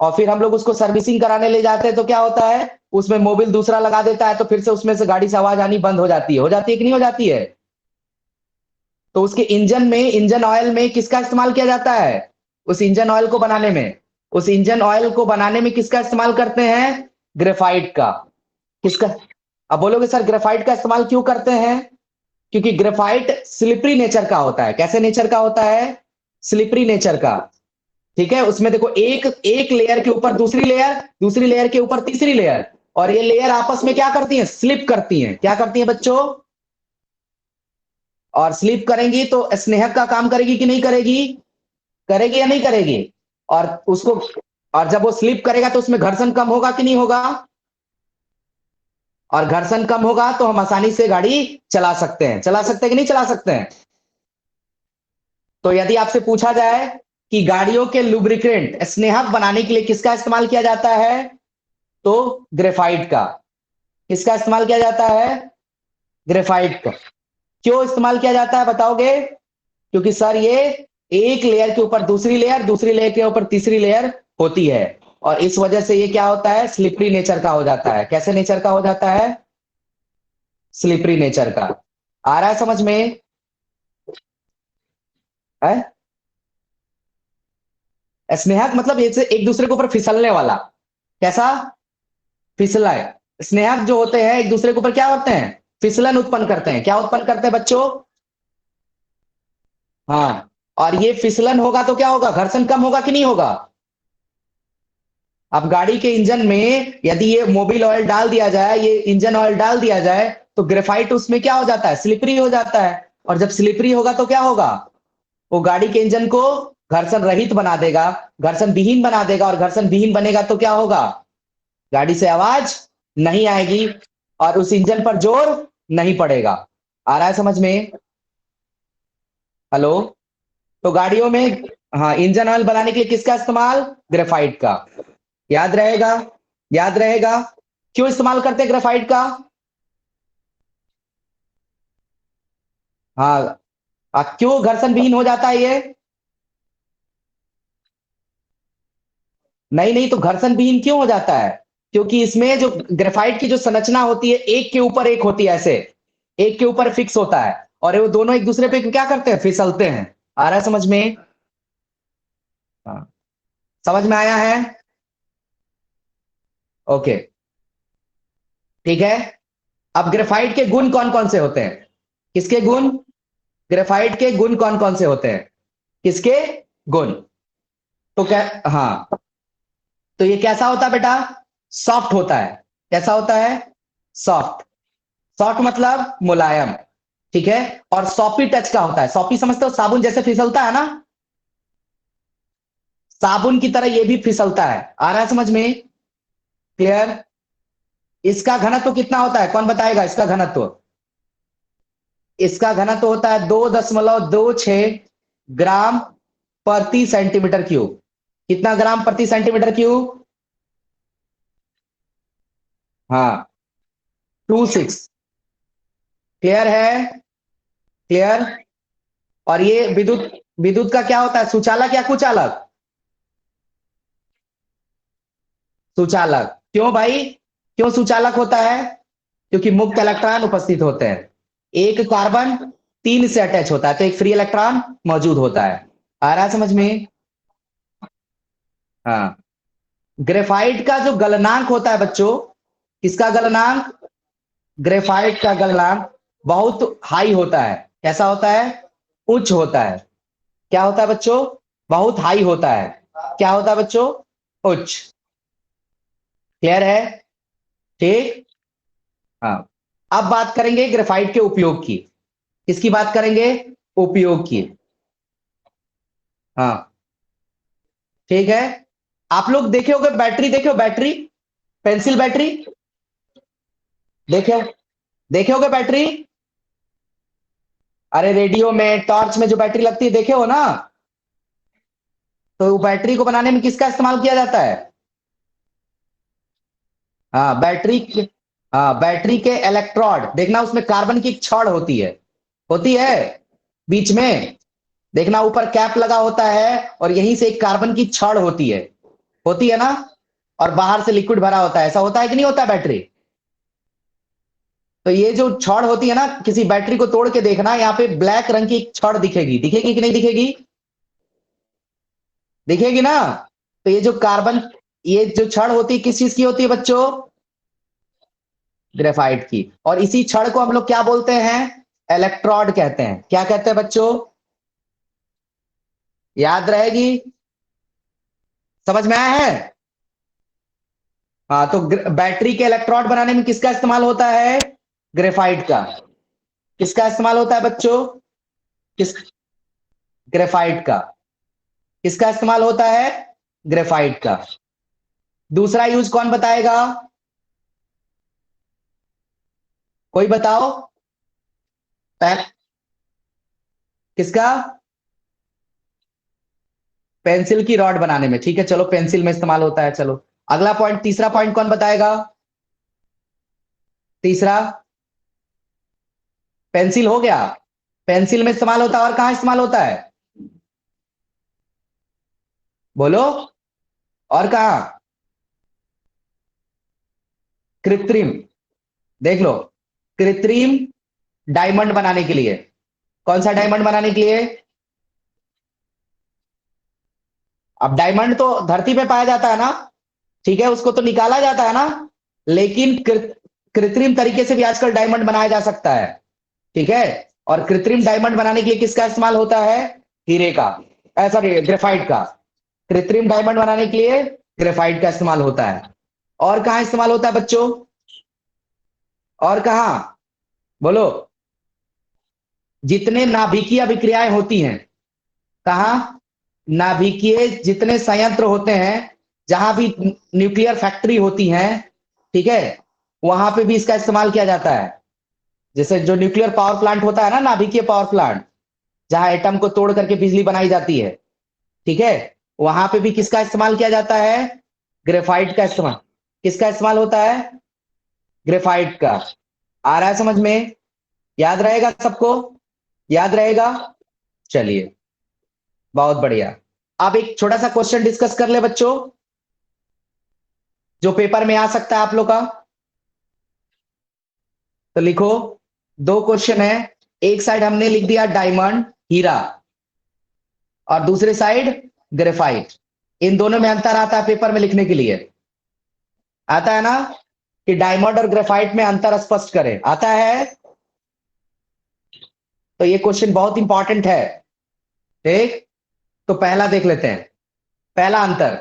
और फिर हम लोग उसको सर्विसिंग कराने ले जाते हैं तो क्या होता है, उसमें मोबिल दूसरा लगा देता है, तो फिर से उसमें से गाड़ी से आवाज आनी बंद हो जाती है कि नहीं हो जाती है? तो उसके इंजन में, इंजन ऑयल में किसका इस्तेमाल किया जाता है? उस इंजन ऑयल को बनाने में, उस इंजन ऑयल को बनाने में किसका इस्तेमाल करते हैं? ग्रेफाइट का। किसका? अब बोलोगे सर ग्रेफाइट का इस्तेमाल क्यों करते हैं? क्योंकि ग्रेफाइट स्लिपरी नेचर का होता है। कैसे नेचर का होता है? स्लिपरी नेचर का। ठीक है, उसमें देखो एक एक लेयर के ऊपर दूसरी लेयर, दूसरी लेयर के ऊपर तीसरी लेयर, और ये लेयर आपस में क्या करती हैं, स्लिप करती हैं। क्या करती हैं बच्चों? और स्लिप करेंगी तो स्नेहक का काम करेगी कि नहीं करेगी? करेगी या नहीं करेगी? और उसको, और जब वो स्लिप करेगा तो उसमें घर्षण कम होगा कि नहीं होगा? और घर्षण कम होगा तो हम आसानी से गाड़ी चला सकते हैं। चला सकते हैं कि नहीं चला सकते हैं? तो यदि आपसे पूछा जाए कि गाड़ियों के लुब्रिकेंट स्नेहक बनाने के लिए किसका इस्तेमाल किया जाता है, तो ग्रेफाइट का। किसका इस्तेमाल किया जाता है? ग्रेफाइट का। क्यों इस्तेमाल किया जाता है बताओगे? क्योंकि सर ये एक लेयर के ऊपर दूसरी लेयर, दूसरी लेयर के ऊपर तीसरी लेयर होती है, और इस वजह से ये क्या होता है, स्लिपरी नेचर का हो जाता है। कैसे नेचर का हो जाता है? स्लिपरी नेचर का। आ रहा है समझ में? है? स्नेहक मतलब एक दूसरे के ऊपर फिसलने वाला। कैसा? फिसला है। स्नेहक जो होते हैं एक दूसरे के ऊपर क्या होते हैं, फिसलन उत्पन्न करते हैं। क्या उत्पन्न करते हैं बच्चों? हाँ, और ये फिसलन होगा तो क्या होगा, घर्षण कम होगा कि नहीं होगा? अब गाड़ी के इंजन में यदि ये मोबिल ऑयल डाल दिया जाए, ये इंजन ऑयल डाल दिया जाए, तो ग्रेफाइट उसमें क्या हो जाता है, स्लिपरी हो जाता है। और जब स्लिपरी होगा तो क्या होगा, वो गाड़ी के इंजन को घर्षण रहित बना देगा, घर्षण विहीन बना देगा, और घर्षण विहीन बनेगा तो क्या होगा, गाड़ी से आवाज नहीं आएगी और उस इंजन पर जोर नहीं पड़ेगा। आ रहा है समझ में? हेलो? तो गाड़ियों में, हाँ, इंजन ऑयल बनाने के लिए किसका इस्तेमाल, ग्रेफाइट का। याद रहेगा? याद रहेगा? क्यों इस्तेमाल करते हैं ग्रेफाइट का? हाँ, क्यों घर्षण विहीन हो जाता है ये? नहीं नहीं, तो घर्षण विहीन क्यों हो जाता है? क्योंकि इसमें जो ग्रेफाइट की जो संरचना होती है एक के ऊपर एक होती है, ऐसे एक के ऊपर फिक्स होता है, और वो दोनों एक दूसरे पे क्या करते हैं, फिसलते हैं। आ रहा है समझ में? हाँ, समझ में आया है? ओके, ठीक है। अब ग्रेफाइट के गुण कौन कौन से होते हैं? किसके गुण? ग्रेफाइट के गुण कौन कौन से होते हैं? किसके गुण? तो क्या, हाँ, तो ये कैसा होता है बेटा, सॉफ्ट होता है। कैसा होता है? सॉफ्ट। सॉफ्ट मतलब मुलायम। ठीक है, और सॉपी टच का होता है। सॉपी समझते हो, साबुन जैसे फिसलता है ना, साबुन की तरह ये भी फिसलता है। आ रहा है समझ में? क्लियर? इसका घनत्व कितना होता है, कौन बताएगा इसका घनत्व? इसका घनत्व होता है 2.26 ग्राम प्रति सेंटीमीटर क्यूब। कितना ग्राम प्रति सेंटीमीटर क्यूब? हाँ, 26। क्लियर है? क्लियर? और ये विद्युत, विद्युत का क्या होता है, सुचालक या कुचालक? सुचालक। क्यों भाई, क्यों सुचालक होता है? क्योंकि मुक्त इलेक्ट्रॉन उपस्थित होते हैं। एक कार्बन तीन से अटैच होता है तो एक फ्री इलेक्ट्रॉन मौजूद होता है। आ रहा है समझ में? हाँ, ग्रेफाइट का जो गलनांक होता है बच्चों, किसका गलनांक? ग्रेफाइट का गलनांक बहुत हाई होता है। कैसा होता है? उच्च होता है। क्या होता है बच्चों? बहुत हाई होता है। क्या होता है बच्चों? उच्च। क्लियर है? ठीक। हाँ, अब बात करेंगे ग्रेफाइट के उपयोग की। किसकी बात करेंगे? उपयोग की। हाँ, ठीक है। आप लोग देखे होगे बैटरी, देखे हो बैटरी, पेंसिल बैटरी देखे हो, देखे होगे बैटरी। अरे रेडियो में, टॉर्च में जो बैटरी लगती है, देखे हो ना। तो बैटरी को बनाने में किसका इस्तेमाल किया जाता है? हाँ बैटरी के, हाँ बैटरी के इलेक्ट्रोड देखना, उसमें कार्बन की एक छड़ होती है बीच में। देखना ऊपर कैप लगा होता है और यहीं से एक कार्बन की छड़ होती है ना। और बाहर से लिक्विड भरा होता है, ऐसा होता है कि नहीं होता बैटरी। तो ये जो छड़ होती है ना, किसी बैटरी को तोड़ के देखना, यहाँ पे ब्लैक रंग की एक छड़ दिखेगी, दिखेगी कि नहीं दिखेगी? दिखेगी ना। तो ये जो कार्बन, ये जो छड़ होती है किस चीज की होती है बच्चों? ग्रेफाइट की। और इसी छड़ को हम लोग क्या बोलते हैं? इलेक्ट्रोड कहते हैं। क्या कहते हैं बच्चों? याद रहेगी? समझ में आया है? हाँ तो बैटरी के इलेक्ट्रोड बनाने में किसका इस्तेमाल होता है? ग्रेफाइट का। किसका इस्तेमाल होता है बच्चों? किस, ग्रेफाइट का। किसका इस्तेमाल होता है? ग्रेफाइट का। दूसरा यूज कौन बताएगा? कोई बताओ। किसका? पेंसिल की रॉड बनाने में, ठीक है चलो, पेंसिल में इस्तेमाल होता है। चलो अगला पॉइंट, तीसरा पॉइंट कौन बताएगा? तीसरा, पेंसिल हो गया। पेंसिल में इस्तेमाल होता है, और कहां इस्तेमाल होता है? बोलो। और कहां? कृत्रिम, देख लो, कृत्रिम डायमंड बनाने के लिए। कौन सा डायमंड बनाने के लिए? अब डायमंड तो धरती पे पाया जाता है ना, ठीक है, उसको तो निकाला जाता है ना। लेकिन कृत्रिम तरीके से भी आजकल डायमंड बनाया जा सकता है, ठीक है। और कृत्रिम डायमंड बनाने के लिए किसका इस्तेमाल होता है? हीरे का, सॉरी ग्रेफाइट का। कृत्रिम डायमंड बनाने के लिए ग्रेफाइट का इस्तेमाल होता है। और कहां इस्तेमाल होता है बच्चों? और कहां? बोलो। जितने नाभिकीय अभिक्रियाएं होती हैं, कहां? नाभिकीय जितने संयंत्र होते हैं, जहां भी न्यूक्लियर फैक्ट्री होती हैं, ठीक है, वहां पे भी इसका इस्तेमाल किया जाता है। जैसे जो न्यूक्लियर पावर प्लांट होता है ना, नाभिकीय पावर प्लांट, जहां एटम को तोड़ करके बिजली बनाई जाती है, ठीक है, वहां पे भी किसका इस्तेमाल किया जाता है? ग्रेफाइट का इस्तेमाल। किसका इस्तेमाल होता है? ग्रेफाइट का। आ रहा है समझ में? याद रहेगा सबको? याद रहेगा? चलिए, बहुत बढ़िया। अब एक छोटा सा क्वेश्चन डिस्कस कर ले बच्चों, जो पेपर में आ सकता है आप लोग का। तो लिखो, दो क्वेश्चन है। एक साइड हमने लिख दिया डायमंड, हीरा, और दूसरे साइड ग्रेफाइट। इन दोनों में अंतर आता है पेपर में लिखने के लिए, आता है ना, कि डायमंड और ग्रेफाइट में अंतर स्पष्ट करें, आता है। तो ये क्वेश्चन बहुत इंपॉर्टेंट है, ठीक। तो पहला देख लेते हैं। पहला अंतर,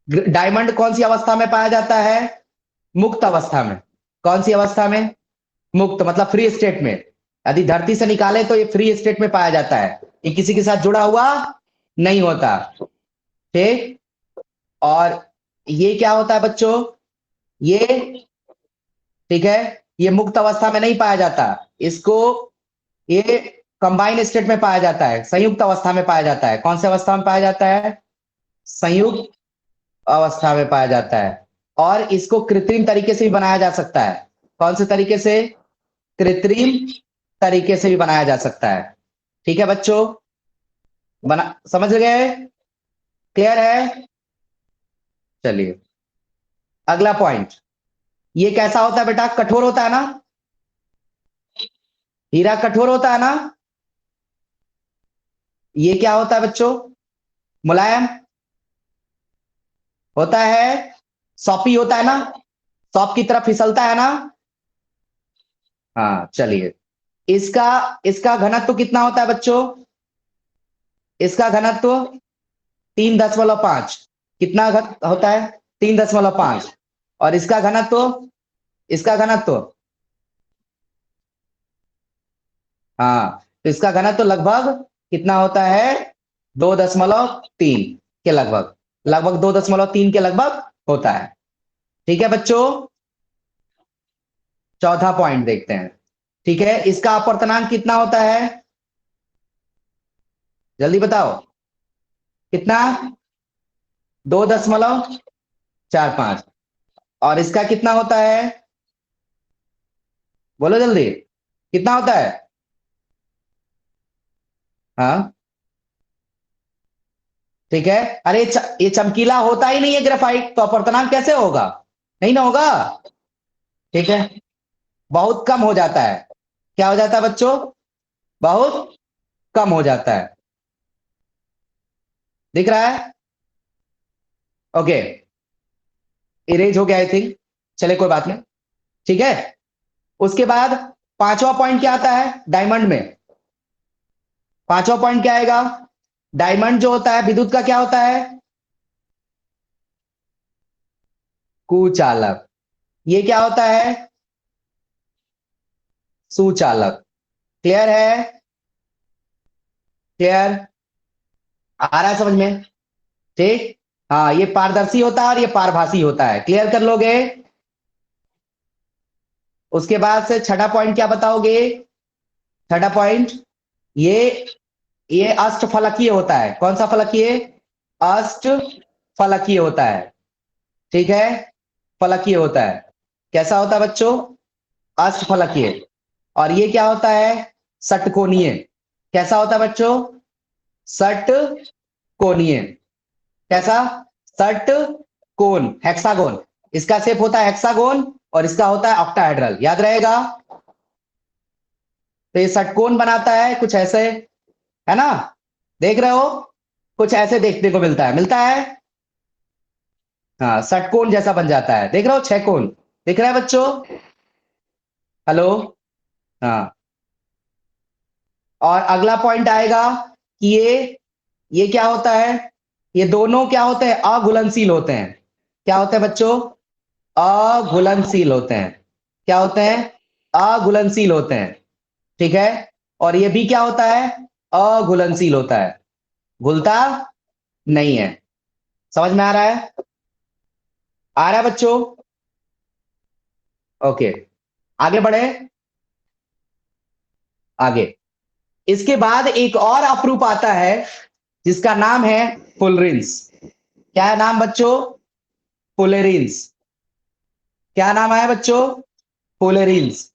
डायमंड कौन सी अवस्था में पाया जाता है? मुक्त अवस्था में। कौन सी अवस्था में? मुक्त मतलब फ्री स्टेट में। यदि धरती से निकाले तो ये फ्री स्टेट में पाया जाता है, ये किसी के साथ जुड़ा हुआ नहीं होता, ठीक। और ये क्या होता है बच्चों? ये, ठीक है, ये मुक्त अवस्था में नहीं पाया जाता, इसको, ये कंबाइन स्टेट में पाया जाता है, संयुक्त अवस्था में पाया जाता है। कौन सी अवस्था में पाया जाता है? संयुक्त अवस्था में पाया जाता है। और इसको कृत्रिम तरीके से भी बनाया जा सकता है। कौन से तरीके से? कृत्रिम तरीके से भी बनाया जा सकता है, ठीक है बच्चों। बना, समझ गए? क्लियर है? चलिए अगला पॉइंट। ये कैसा होता है बेटा? कठोर होता है ना, हीरा कठोर होता है ना। ये क्या होता है बच्चों? मुलायम होता है, सॉपी होता है ना, सॉप की तरफ फिसलता है ना। हाँ चलिए, इसका इसका घनत्व कितना होता है बच्चों? इसका घनत्व 3.5। कितना होता है? 3.5। और इसका घनत्व, इसका घनत्व, हाँ, तो इसका घनत्व लगभग कितना होता है? 2.3 के लगभग। लगभग 2.3 के लगभग होता है। ठीक है बच्चों, चौथा पॉइंट देखते हैं। ठीक है, इसका अपवर्तनांक कितना होता है, जल्दी बताओ, कितना? 2.45। और इसका कितना होता है, बोलो जल्दी, कितना होता है? हाँ ठीक है। अरे ये चमकीला होता ही नहीं है ग्रेफाइट, तो अपवर्तनांक कैसे होगा, नहीं ना होगा। ठीक है, बहुत कम हो जाता है। क्या हो जाता है बच्चों, बहुत कम हो जाता है। दिख रहा है? ओके, इरेज हो गया आई थिंक, चले कोई बात नहीं। ठीक है, उसके बाद पांचवा पॉइंट क्या आता है डायमंड में, पांचवा पॉइंट क्या आएगा, डायमंड जो होता है विद्युत का क्या होता है, कुचालक। ये क्या होता है, सुचालक। क्लियर है, क्लियर, आ रहा है समझ में? ठीक, हाँ ये पारदर्शी होता है और ये पारभासी होता है, क्लियर कर लोगे? उसके बाद से छठा पॉइंट क्या बताओगे, छठा पॉइंट, ये ये अष्टफलकीय होता है, कौन सा फलकीय, अष्टफलकीय होता है। ठीक है, फलकीय होता है, कैसा होता है बच्चों, अष्टफलकीय। और ये क्या होता है, षटकोणीय। कैसा होता है बच्चों, षटकोणीय। कैसा, षट कोण, हेक्सागोन। इसका शेप होता है हेक्सागोन और इसका होता है ऑक्टाहेड्रल, याद रहेगा। तो ये षटकोण बनाता है कुछ ऐसे, है ना, देख रहे हो, कुछ ऐसे देखने को मिलता है, मिलता है, हाँ षटकोण जैसा बन जाता है, देख रहे हो, छह कोण दिख रहा है बच्चों, हेलो, हाँ। और अगला पॉइंट आएगा कि ये क्या होता है, ये दोनों क्या होते हैं, अघुलनशील होते हैं। क्या होते हैं बच्चों, अघुलनशील होते हैं। क्या होते हैं, अघुलनशील होते हैं। ठीक है, और ये भी क्या होता है, अघुलनशील होता है, घुलता नहीं है। समझ में आ रहा है, आ रहा है बच्चों? ओके, आगे बढ़े, आगे। इसके बाद एक और अपरूप आता है जिसका नाम है फुलरिन्स। क्या है नाम बच्चों, फुलेरिन्स। क्या नाम है बच्चों, फुलेरिन्स।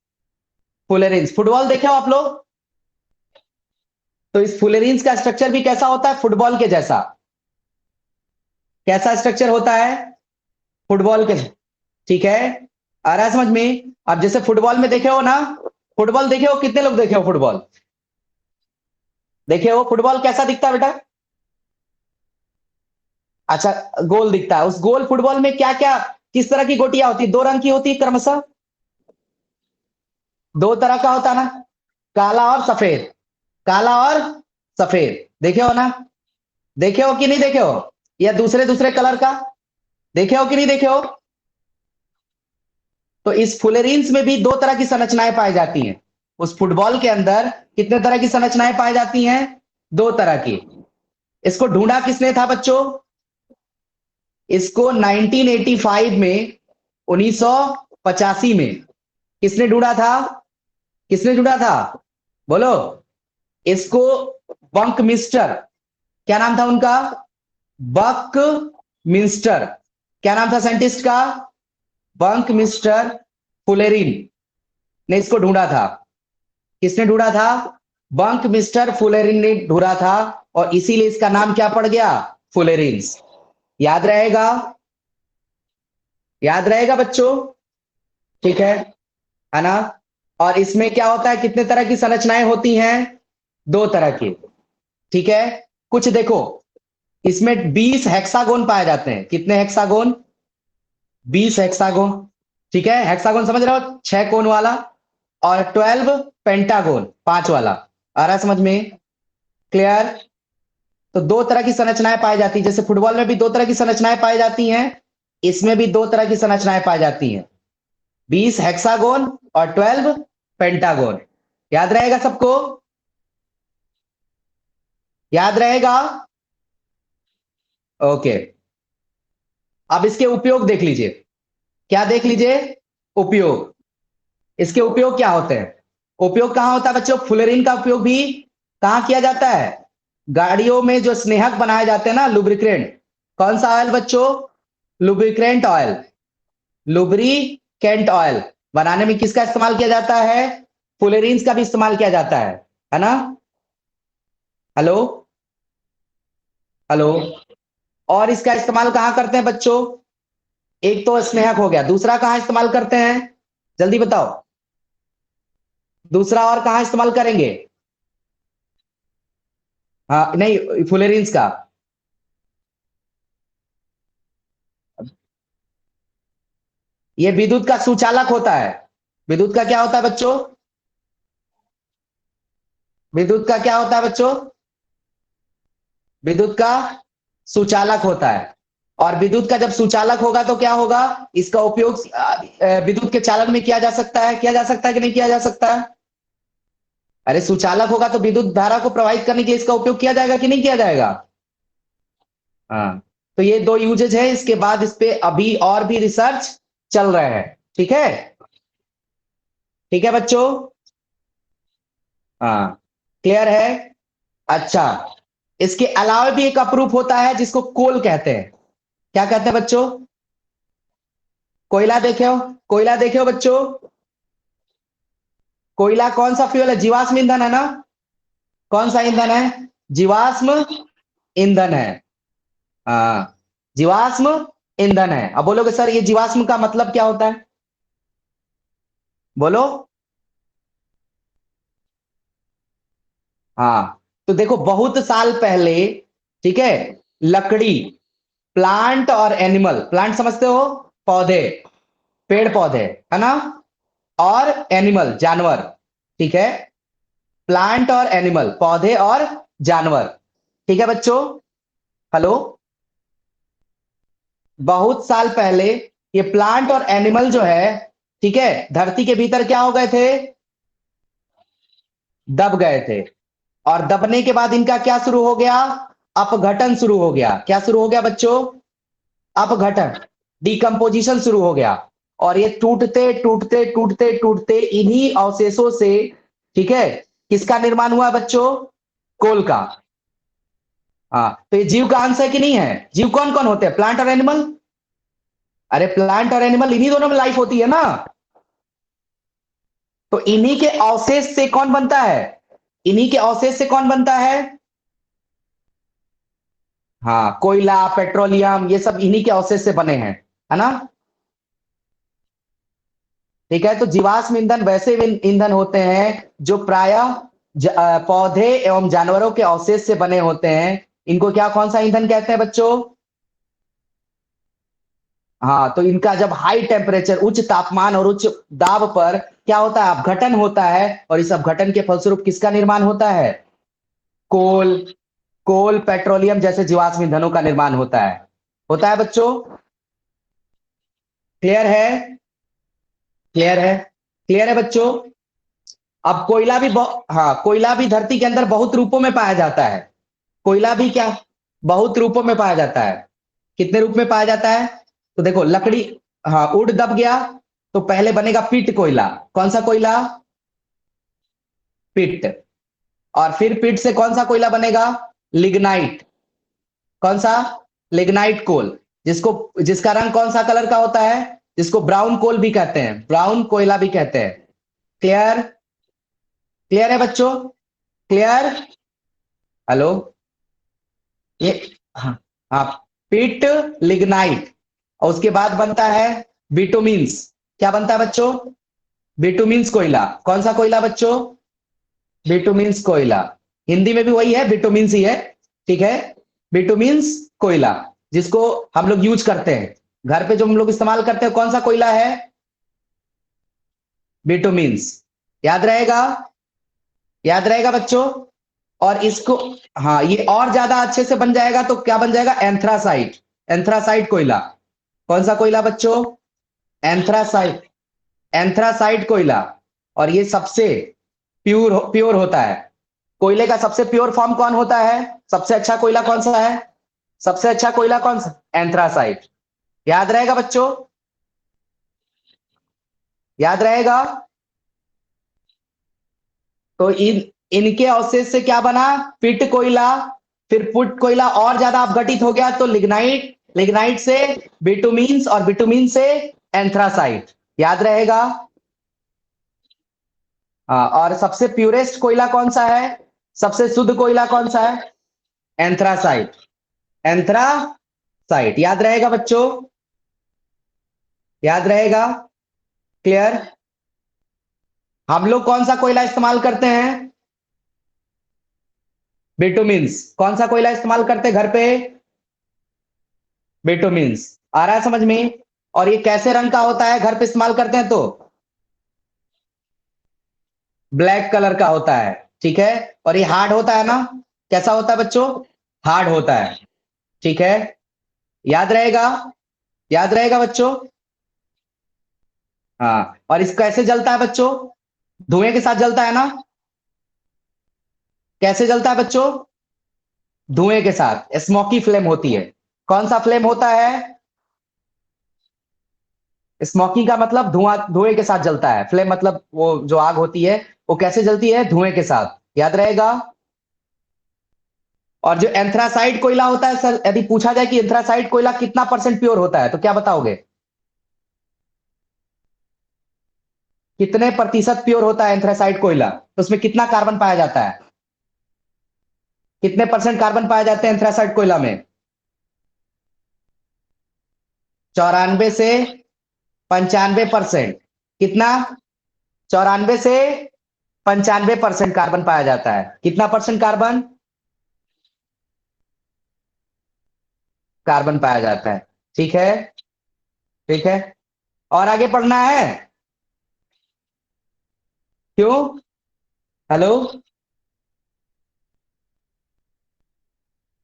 फुलेरिन्स, फुटबॉल देखे हो आप लोग, तो इस फुलेरिन्स का स्ट्रक्चर भी कैसा होता है, फुटबॉल के जैसा। कैसा स्ट्रक्चर होता है, फुटबॉल के। ठीक है, आ रहा है समझ में? अब जैसे फुटबॉल में देखे हो ना, फुटबॉल देखे हो, कितने लोग देखे हो फुटबॉल, देखे हो फुटबॉल कैसा दिखता है बेटा? अच्छा, गोल दिखता है, उस गोल फुटबॉल में क्या क्या, किस तरह की गोटियां होती है, दो रंग की होती है क्रमशः, दो तरह का होता है ना, काला और सफेद, काला और सफेद, देखे हो ना, देखे हो कि नहीं देखे हो, या दूसरे दूसरे कलर का, देखे हो कि नहीं देखे हो? तो इस फुलेरिन्स में भी दो तरह की संरचनाएं पाई जाती हैं। उस फुटबॉल के अंदर कितने तरह की संरचनाएं पाई जाती हैं, दो तरह की। इसको ढूंढा किसने था बच्चों, इसको 1985 में, 1985 में किसने ढूंढा था, किसने ढूंढा था, बोलो? इसको बंक मिस्टर, क्या नाम था उनका, बक मिंस्टर। क्या नाम था साइंटिस्ट का, बंक मिस्टर फुलेरिन ने इसको ढूंढा था। किसने ढूंढा था, बंक मिस्टर फुलेरिन ने ढूंढा था, और इसीलिए इसका नाम क्या पड़ गया, फुलेरिन्स। याद रहेगा, याद रहेगा बच्चों? ठीक है ना? और इसमें क्या होता है, कितने तरह की संरचनाएं होती हैं, दो तरह की। ठीक है, कुछ देखो, इसमें 20 हेक्सागोन पाए जाते हैं, कितने हेक्सागोन, 20 हेक्सागोन। ठीक है, हेक्सागोन समझ रहे हो, छह कोण वाला, और 12 पेंटागोन, पांच वाला। आ रहा है समझ में, क्लियर? तो दो तरह की संरचनाएं पाई जाती है, जैसे फुटबॉल में भी दो तरह की संरचनाएं पाई जाती हैं, इसमें भी दो तरह की संरचनाएं पाई जाती हैं, 20 हेक्सागोन और 12 पेंटागोन। याद रहेगा सबको, याद रहेगा? ओके, अब इसके उपयोग देख लीजिए, क्या देख लीजिए, उपयोग। इसके उपयोग क्या होते हैं? उपयोग कहां होता है बच्चों? फ्लोरीन का उपयोग भी कहां किया जाता है? गाड़ियों में जो स्नेहक बनाए जाते हैं ना, लुब्रिकेंट, कौन सा ऑयल बच्चों? Lubricant oil. लुब्रिकेंट ऑयल बनाने में किसका इस्तेमाल किया जाता है? फ्लोरीन का भी इस्तेमाल किया जाता है ना? Hello, hello. और इसका इस्तेमाल कहां करते हैं बच्चों? एक तो स्नेहक हो गया, दूसरा कहां इस्तेमाल करते हैं? जल्दी बताओ, दूसरा और कहां इस्तेमाल करेंगे? हाँ नहीं, फ्लोरीन का। ये विद्युत का सुचालक होता है। विद्युत का क्या होता है बच्चों? विद्युत का क्या होता है बच्चों? विद्युत का सुचालक होता है। और विद्युत का जब सुचालक होगा तो क्या होगा? इसका उपयोग विद्युत के चालन में किया जा सकता है। किया जा सकता है कि नहीं किया जा सकता है? अरे सुचालक होगा तो विद्युत धारा को प्रवाहित करने के लिए इसका उपयोग किया जाएगा कि नहीं किया जाएगा? हाँ। तो ये दो यूजेज है, इसके बाद इस पे अभी और भी रिसर्च चल रहे हैं। ठीक है, ठीक है बच्चों। हाँ, क्लियर है। अच्छा, इसके अलावा भी एक अप्रूप होता है जिसको कोल कहते हैं। क्या कहते हैं बच्चों? कोयला देखे हो? कोयला देखे हो बच्चों? कोयला कौन सा फ्यूल है? जीवाश्म ईंधन है ना? कौन सा ईंधन है? जीवाश्म ईंधन है। हाँ, जीवाश्म ईंधन है। अब बोलोगे सर ये जीवाश्म का मतलब क्या होता है? बोलो। हाँ, तो देखो बहुत साल पहले, ठीक है, लकड़ी, प्लांट और एनिमल, प्लांट समझते हो? पौधे, पेड़ पौधे, है ना? और एनिमल, जानवर, ठीक है, प्लांट और एनिमल, पौधे और जानवर, ठीक है बच्चों। हेलो, बहुत साल पहले ये प्लांट और एनिमल जो है, ठीक है, धरती के भीतर क्या हो गए थे? दब गए थे। और दबने के बाद इनका क्या शुरू हो गया? अपघटन शुरू हो गया। क्या शुरू हो गया बच्चों? अपघटन, डिकम्पोजिशन शुरू हो गया। और ये टूटते टूटते टूटते टूटते इन्हीं अवशेषों से, ठीक है, किसका निर्माण हुआ बच्चों? कोल का। हाँ, तो ये जीव का अंश है कि नहीं है? जीव कौन कौन होते हैं? प्लांट और एनिमल। अरे प्लांट और एनिमल इन्हीं दोनों में लाइफ होती है ना? तो इन्हीं के अवशेष से कौन बनता है? इन्हीं के अवशेष से कौन बनता है? हाँ, कोयला, पेट्रोलियम, ये सब इन्हीं के अवशेष से बने हैं, है ना? ठीक है, तो जीवाश्म ईंधन वैसे ईंधन होते हैं जो प्रायः पौधे एवं जानवरों के अवशेष से बने होते हैं। इनको क्या, कौन सा ईंधन कहते हैं बच्चों? हाँ, तो इनका जब हाई टेम्परेचर, उच्च तापमान और उच्च दाब पर क्या होता है? अपघटन होता है। और इस अपघटन के फलस्वरूप किसका निर्माण होता है? कोल, कोल, पेट्रोलियम जैसे जीवाश्म ईंधनों का निर्माण होता है। होता है बच्चों? क्लियर है? क्लियर है? क्लियर है बच्चों? अब कोयला भी हाँ, कोयला भी धरती के अंदर बहुत रूपों में पाया जाता है। कोयला भी क्या, बहुत रूपों में पाया जाता है। कितने रूप में पाया जाता है? तो देखो लकड़ी, हाँ, उड दब गया तो पहले बनेगा पिट कोयला। कौन सा कोयला? पिट। और फिर पिट से कौन सा कोयला बनेगा? लिग्नाइट। कौन सा? लिग्नाइट कोल, जिसको, जिसका रंग कौन सा कलर का होता है? जिसको ब्राउन कोल भी कहते हैं, ब्राउन कोयला भी कहते हैं। क्लियर? क्लियर है बच्चों? क्लियर? हेलो, ये, हाँ, हाँ, पिट, लिग्नाइट, और उसके बाद बनता है बिटुमिन्स। क्या बनता है बच्चों? बिटुमिन्स कोयला। कौन सा कोयला बच्चों? बिटुमिन्स कोयला। हिंदी में भी वही है, बिटुमिन्स ही है, ठीक है, बिटुमिन्स कोयला, जिसको हम लोग यूज करते हैं घर पे, जो हम लोग इस्तेमाल करते हैं, कौन सा कोयला है? बिटुमिन्स। याद रहेगा? याद रहेगा बच्चों? और इसको, हाँ, ये और ज्यादा अच्छे से बन जाएगा तो क्या बन जाएगा? एंथ्रासाइट। एंथ्रासाइट कोयला। कौन सा कोयला बच्चों? एंथ्रासाइट। एंथ्रासाइट कोयला। और ये सबसे प्योर प्योर होता है। कोयले का सबसे प्योर फॉर्म कौन होता है? सबसे अच्छा कोयला कौन सा है? सबसे अच्छा कोयला कौन सा? एंथ्रासाइट। याद रहेगा बच्चों? याद रहेगा? तो इनके अवशेष से क्या बना? पिट कोयला, फिर पुट कोयला और ज्यादा अपघटित हो गया तो लिग्नाइट, लिग्नाइट से बिटुमिन्स, और बिटुमिन से एंथ्रासाइट। याद रहेगा? हाँ, और सबसे प्यूरेस्ट कोयला कौन सा है? सबसे शुद्ध कोयला कौन सा है? एंथ्रासाइट। एंथ्रासाइट। याद रहेगा बच्चों? याद रहेगा? क्लियर? हम लोग कौन सा कोयला इस्तेमाल करते हैं? बिटुमिन्स। कौन सा कोयला इस्तेमाल करते हैं घर पे? बिटुमिन्स। आ रहा है समझ में? और ये कैसे रंग का होता है घर पे इस्तेमाल करते हैं तो? ब्लैक कलर का होता है। ठीक है। और ये हार्ड होता है ना? कैसा होता है बच्चों? हार्ड होता है। ठीक है। याद रहेगा? याद रहेगा बच्चों? हाँ, और इस कैसे जलता है बच्चों? धुएं के साथ जलता है ना? कैसे जलता है बच्चों? धुएं के साथ, स्मोकी फ्लेम होती है। कौन सा फ्लेम होता है? स्मोकी का मतलब धुआं, धुएं के साथ जलता है। फ्लेम मतलब वो जो आग होती है, वो कैसे जलती है? धुएं के साथ। याद रहेगा? और जो एंथ्रासाइड कोयला होता है सर, यदि पूछा जाए कि एंथ्रासाइड कोयला कितना परसेंट प्योर होता है तो क्या बताओगे? कितने प्रतिशत प्योर होता है एंथ्रासाइड कोयला? तो उसमें कितना कार्बन पाया जाता है? कितने परसेंट कार्बन पाए जाते हैं एंथ्रासाइड कोयला में? 94 से 95%। कितना? 94 से 95% कार्बन पाया जाता है। कितना परसेंट कार्बन? कार्बन पाया जाता है। ठीक है। ठीक है। और आगे पढ़ना है? क्यों? हेलो?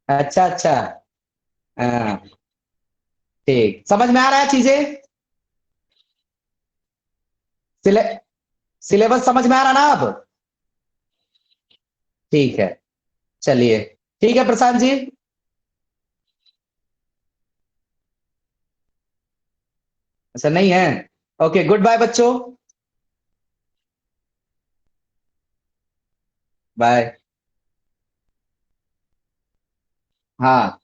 अच्छा अच्छा। हाँ, ठीक, समझ में आ रहा है चीजें? सिले, सिलेबस समझ में आ रहा ना अब? ठीक है। चलिए। ठीक है प्रशांत जी। ऐसा नहीं है? ओके, गुड बाय बच्चों। बाय। हाँ।